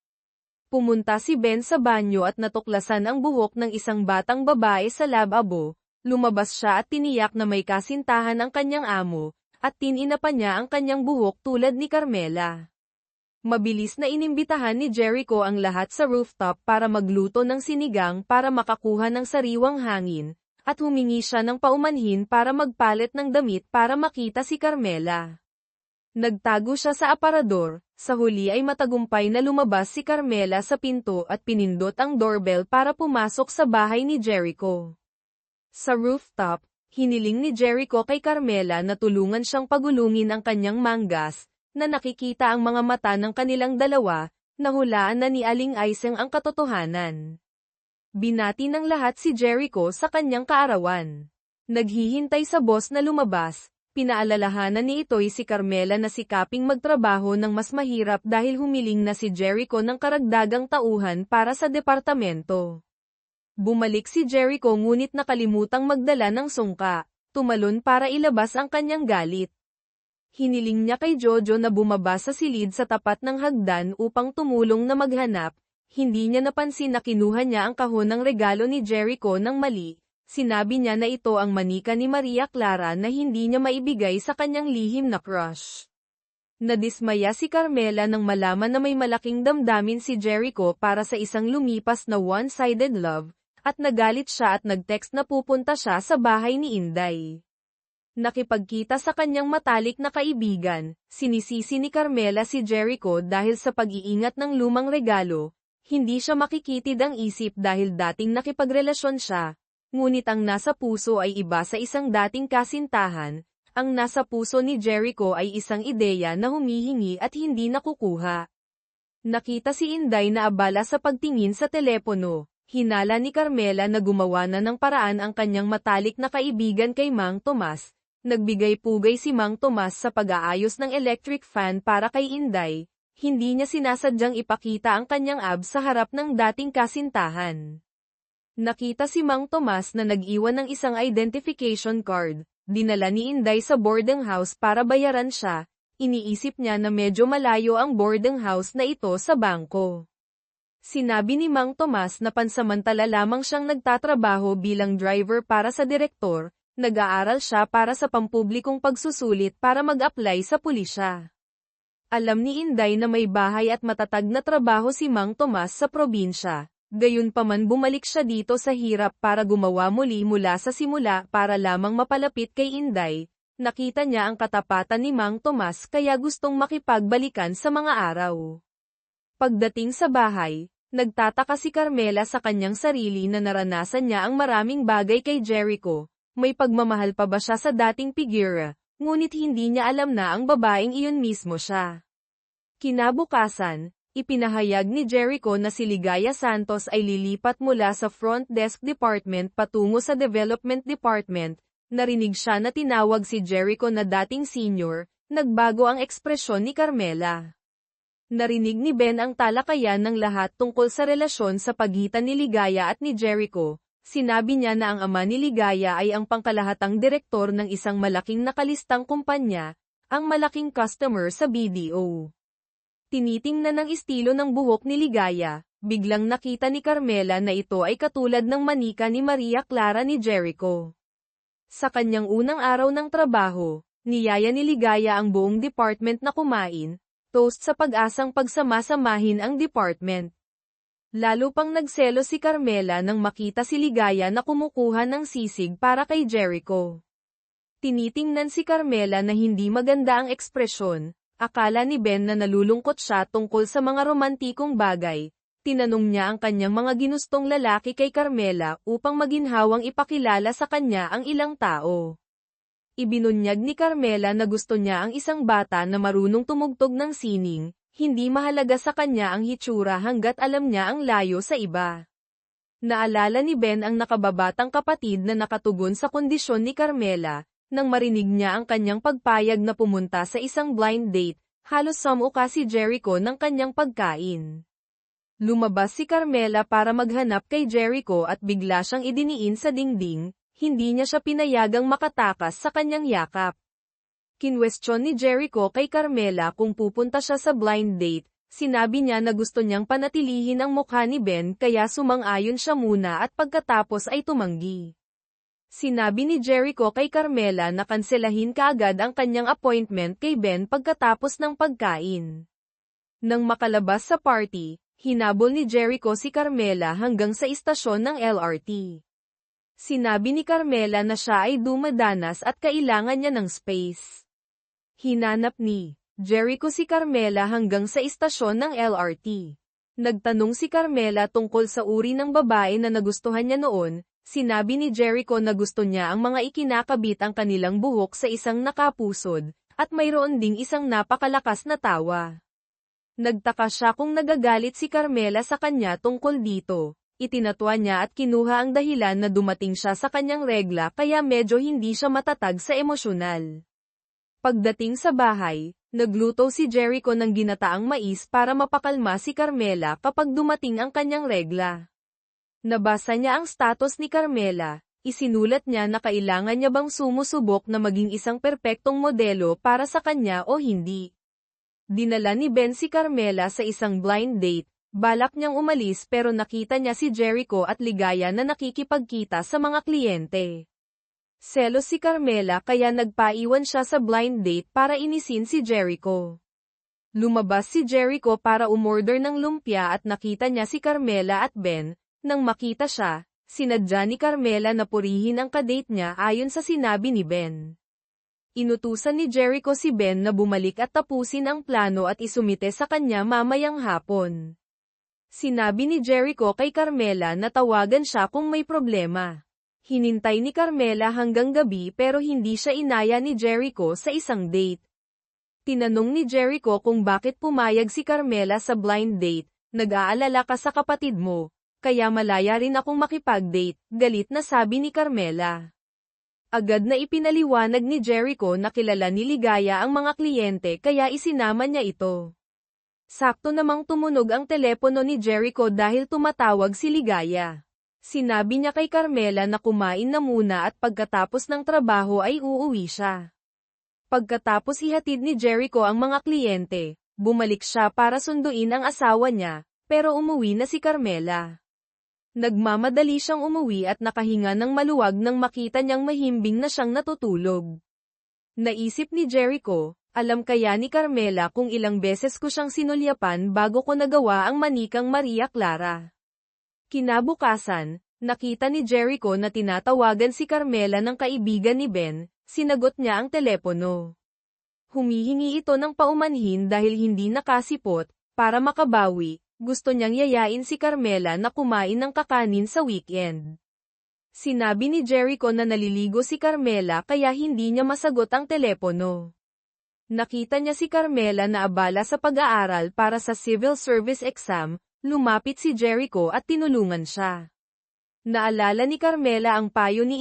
Pumunta si Ben sa banyo at natuklasan ang buhok ng isang batang babae sa lababo. Lumabas siya at tiniyak na may kasintahan ang kanyang amo, at tinina pa niya ang kanyang buhok tulad ni Carmela. Mabilis na inimbitahan ni Jericho ang lahat sa rooftop para magluto ng sinigang para makakuha ng sariwang hangin, at humingi siya ng paumanhin para magpalit ng damit para makita si Carmela. Nagtago siya sa aparador, sa huli ay matagumpay na lumabas si Carmela sa pinto at pinindot ang doorbell para pumasok sa bahay ni Jericho. Sa rooftop, hiniling ni Jericho kay Carmela na tulungan siyang pagulungin ang kanyang manggas, na nakikita ang mga mata ng kanilang dalawa, nahulaan na ni Aling Aiseng ang katotohanan. Binati ng lahat si Jericho sa kanyang kaarawan. Naghihintay sa boss na lumabas, pinaalalahanan ni ito'y si Carmela na sikaping magtrabaho ng mas mahirap dahil humiling na si Jericho ng karagdagang tauhan para sa departamento. Bumalik si Jericho ngunit nakalimutang magdala ng sungka, tumalon para ilabas ang kanyang galit. Hiniling niya kay Jojo na bumaba sa silid sa tapat ng hagdan upang tumulong na maghanap. Hindi niya napansin na kinuha niya ang kahon ng regalo ni Jericho ng mali. Sinabi niya na ito ang manika ni Maria Clara na hindi niya maibigay sa kanyang lihim na crush. Nadismaya si Carmela nang malaman na may malaking damdamin si Jericho para sa isang lumipas na one-sided love, at nagalit siya at nag-text na pupunta siya sa bahay ni Inday. Nakipagkita sa kanyang matalik na kaibigan, sinisisi ni Carmela si Jericho dahil sa pag-iingat ng lumang regalo. Hindi siya makikitid ang isip dahil dating nakipagrelasyon siya. Ngunit ang nasa puso ay iba sa isang dating kasintahan. Ang nasa puso ni Jericho ay isang ideya na humihingi at hindi nakukuha. Nakita si Inday na abala sa pagtingin sa telepono. Hinala ni Carmela na gumawa na ng paraan ang kanyang matalik na kaibigan kay Mang Tomas. Nagbigay-pugay si Mang Tomas sa pag-aayos ng electric fan para kay Inday. Hindi niya sinasadyang ipakita ang kanyang abs sa harap ng dating kasintahan. Nakita si Mang Tomas na nag-iwan ng isang identification card. Dinala ni Inday sa boarding house para bayaran siya. Iniisip niya na medyo malayo ang boarding house na ito sa bangko. Sinabi ni Mang Tomas na pansamantala lamang siyang nagtatrabaho bilang driver para sa direktor. Nag-aaral siya para sa pampublikong pagsusulit para mag-apply sa pulisya. Alam ni Inday na may bahay at matatag na trabaho si Mang Tomas sa probinsya. Gayunpaman bumalik siya dito sa hirap para gumawa muli mula sa simula para lamang mapalapit kay Inday. Nakita niya ang katapatan ni Mang Tomas kaya gustong makipagbalikan sa mga araw. Pagdating sa bahay, nagtataka si Carmela sa kanyang sarili na naranasan niya ang maraming bagay kay Jericho. May pagmamahal pa ba siya sa dating figura, ngunit hindi niya alam na ang babaeng iyon mismo siya. Kinabukasan, ipinahayag ni Jericho na si Ligaya Santos ay lilipat mula sa front desk department patungo sa development department. Narinig siya na tinawag si Jericho na dating senior. Nagbago ang ekspresyon ni Carmela. Narinig ni Ben ang talakayan ng lahat tungkol sa relasyon sa pagitan ni Ligaya at ni Jericho. Sinabi niya na ang ama ni Ligaya ay ang pangkalahatang direktor ng isang malaking nakalistang kumpanya, ang malaking customer sa BDO. Tinitingnan ng estilo ng buhok ni Ligaya, biglang nakita ni Carmela na ito ay katulad ng manika ni Maria Clara ni Jericho. Sa kanyang unang araw ng trabaho, niyaya ni Ligaya ang buong department na kumain, toast sa pag-asang pagsamasamahin ang department. Lalo pang nagselo si Carmela nang makita si Ligaya na kumukuha ng sisig para kay Jericho. Tinitingnan si Carmela na hindi maganda ang ekspresyon. Akala ni Ben na nalulungkot siya tungkol sa mga romantikong bagay. Tinanong niya ang kanyang mga ginustong lalaki kay Carmela upang maginhawang ipakilala sa kanya ang ilang tao. Ibinunyag ni Carmela na gusto niya ang isang bata na marunong tumugtog ng sining. Hindi mahalaga sa kanya ang hitsura hanggat alam niya ang layo sa iba. Naalala ni Ben ang nakababatang kapatid na nakatugon sa kondisyon ni Carmela. Nang marinig niya ang kanyang pagpayag na pumunta sa isang blind date, halos sumuka si Jericho ng kanyang pagkain. Lumabas si Carmela para maghanap kay Jericho at bigla siyang idiniin sa dingding, hindi niya siya pinayagang makatakas sa kanyang yakap. Kinwestiyon ni Jericho kay Carmela kung pupunta siya sa blind date, sinabi niya na gusto niyang panatilihin ang mukha ni Ben kaya sumang-ayon siya muna at pagkatapos ay tumanggi. Sinabi ni Jericho kay Carmela na kanselahin kaagad ang kanyang appointment kay Ben pagkatapos ng pagkain. Nang makalabas sa party, hinabol ni Jericho si Carmela hanggang sa istasyon ng LRT. Sinabi ni Carmela na siya ay dumadanas at kailangan niya ng space. Hinanap ni Jericho si Carmela hanggang sa istasyon ng LRT. Nagtanong si Carmela tungkol sa uri ng babae na nagustuhan niya noon. Sinabi ni Jericho na gusto niya ang mga ikinakabit ang kanilang buhok sa isang nakapusod, at mayroon ding isang napakalakas na tawa. Nagtaka siya kung nagagalit si Carmela sa kanya tungkol dito. Itinatwa niya at kinuha ang dahilan na dumating siya sa kanyang regla kaya medyo hindi siya matatag sa emosyonal. Pagdating sa bahay, nagluto si Jericho ng ginataang mais para mapakalma si Carmela kapag dumating ang kanyang regla. Nabasa niya ang status ni Carmela, Isinulat niya na kailangan niya bang sumusubok na maging isang perpektong modelo para sa kanya o hindi. Dinala ni Ben si Carmela sa isang blind date. Balak niyang umalis pero nakita niya si Jericho at ligaya na nakikipagkita sa mga kliyente. Selos si Carmela kaya nagpaiwan siya sa blind date para inisin si Jericho. Lumabas si Jericho para umorder ng lumpia at nakita niya si Carmela at Ben. Nang makita siya, sinadya ni Carmela na purihin ang kadate niya ayon sa sinabi ni Ben. Inutusan ni Jericho si Ben na bumalik at tapusin ang plano at isumite sa kanya mamayang hapon. Sinabi ni Jericho kay Carmela na tawagan siya kung may problema. Hinintay ni Carmela hanggang gabi pero hindi siya inaya ni Jericho sa isang date. Tinanong ni Jericho kung bakit pumayag si Carmela sa blind date. Nag-aalala ka sa kapatid mo, kaya malaya rin akong makipag-date, galit na sabi ni Carmela. Agad na ipinaliwanag ni Jericho na kilala ni Ligaya ang mga kliyente kaya isinama niya ito. Sakto namang tumunog ang telepono ni Jericho dahil tumatawag si Ligaya. Sinabi niya kay Carmela na kumain na muna at pagkatapos ng trabaho ay uuwi siya. Pagkatapos ihatid ni Jericho ang mga kliyente, bumalik siya para sunduin ang asawa niya, pero umuwi na si Carmela. Nagmamadali siyang umuwi at nakahinga ng maluwag nang makita niyang mahimbing na siyang natutulog. Naisip ni Jericho, alam kaya ni Carmela kung ilang beses ko siyang sinulyapan bago ko nagawa ang manikang Maria Clara. Kinabukasan, nakita ni Jericho na tinatawagan si Carmela ng kaibigan ni Ben, sinagot niya ang telepono. Humihingi ito ng paumanhin dahil hindi nakasipot, para makabawi, gusto niyang yayain si Carmela na kumain ng kakanin sa weekend. Sinabi ni Jericho na naliligo si Carmela kaya hindi niya masagot ang telepono. Nakita niya si Carmela na abala sa pag-aaral para sa civil service exam, lumapit si Jericho at tinulungan siya. Naalala ni Carmela ang payo ni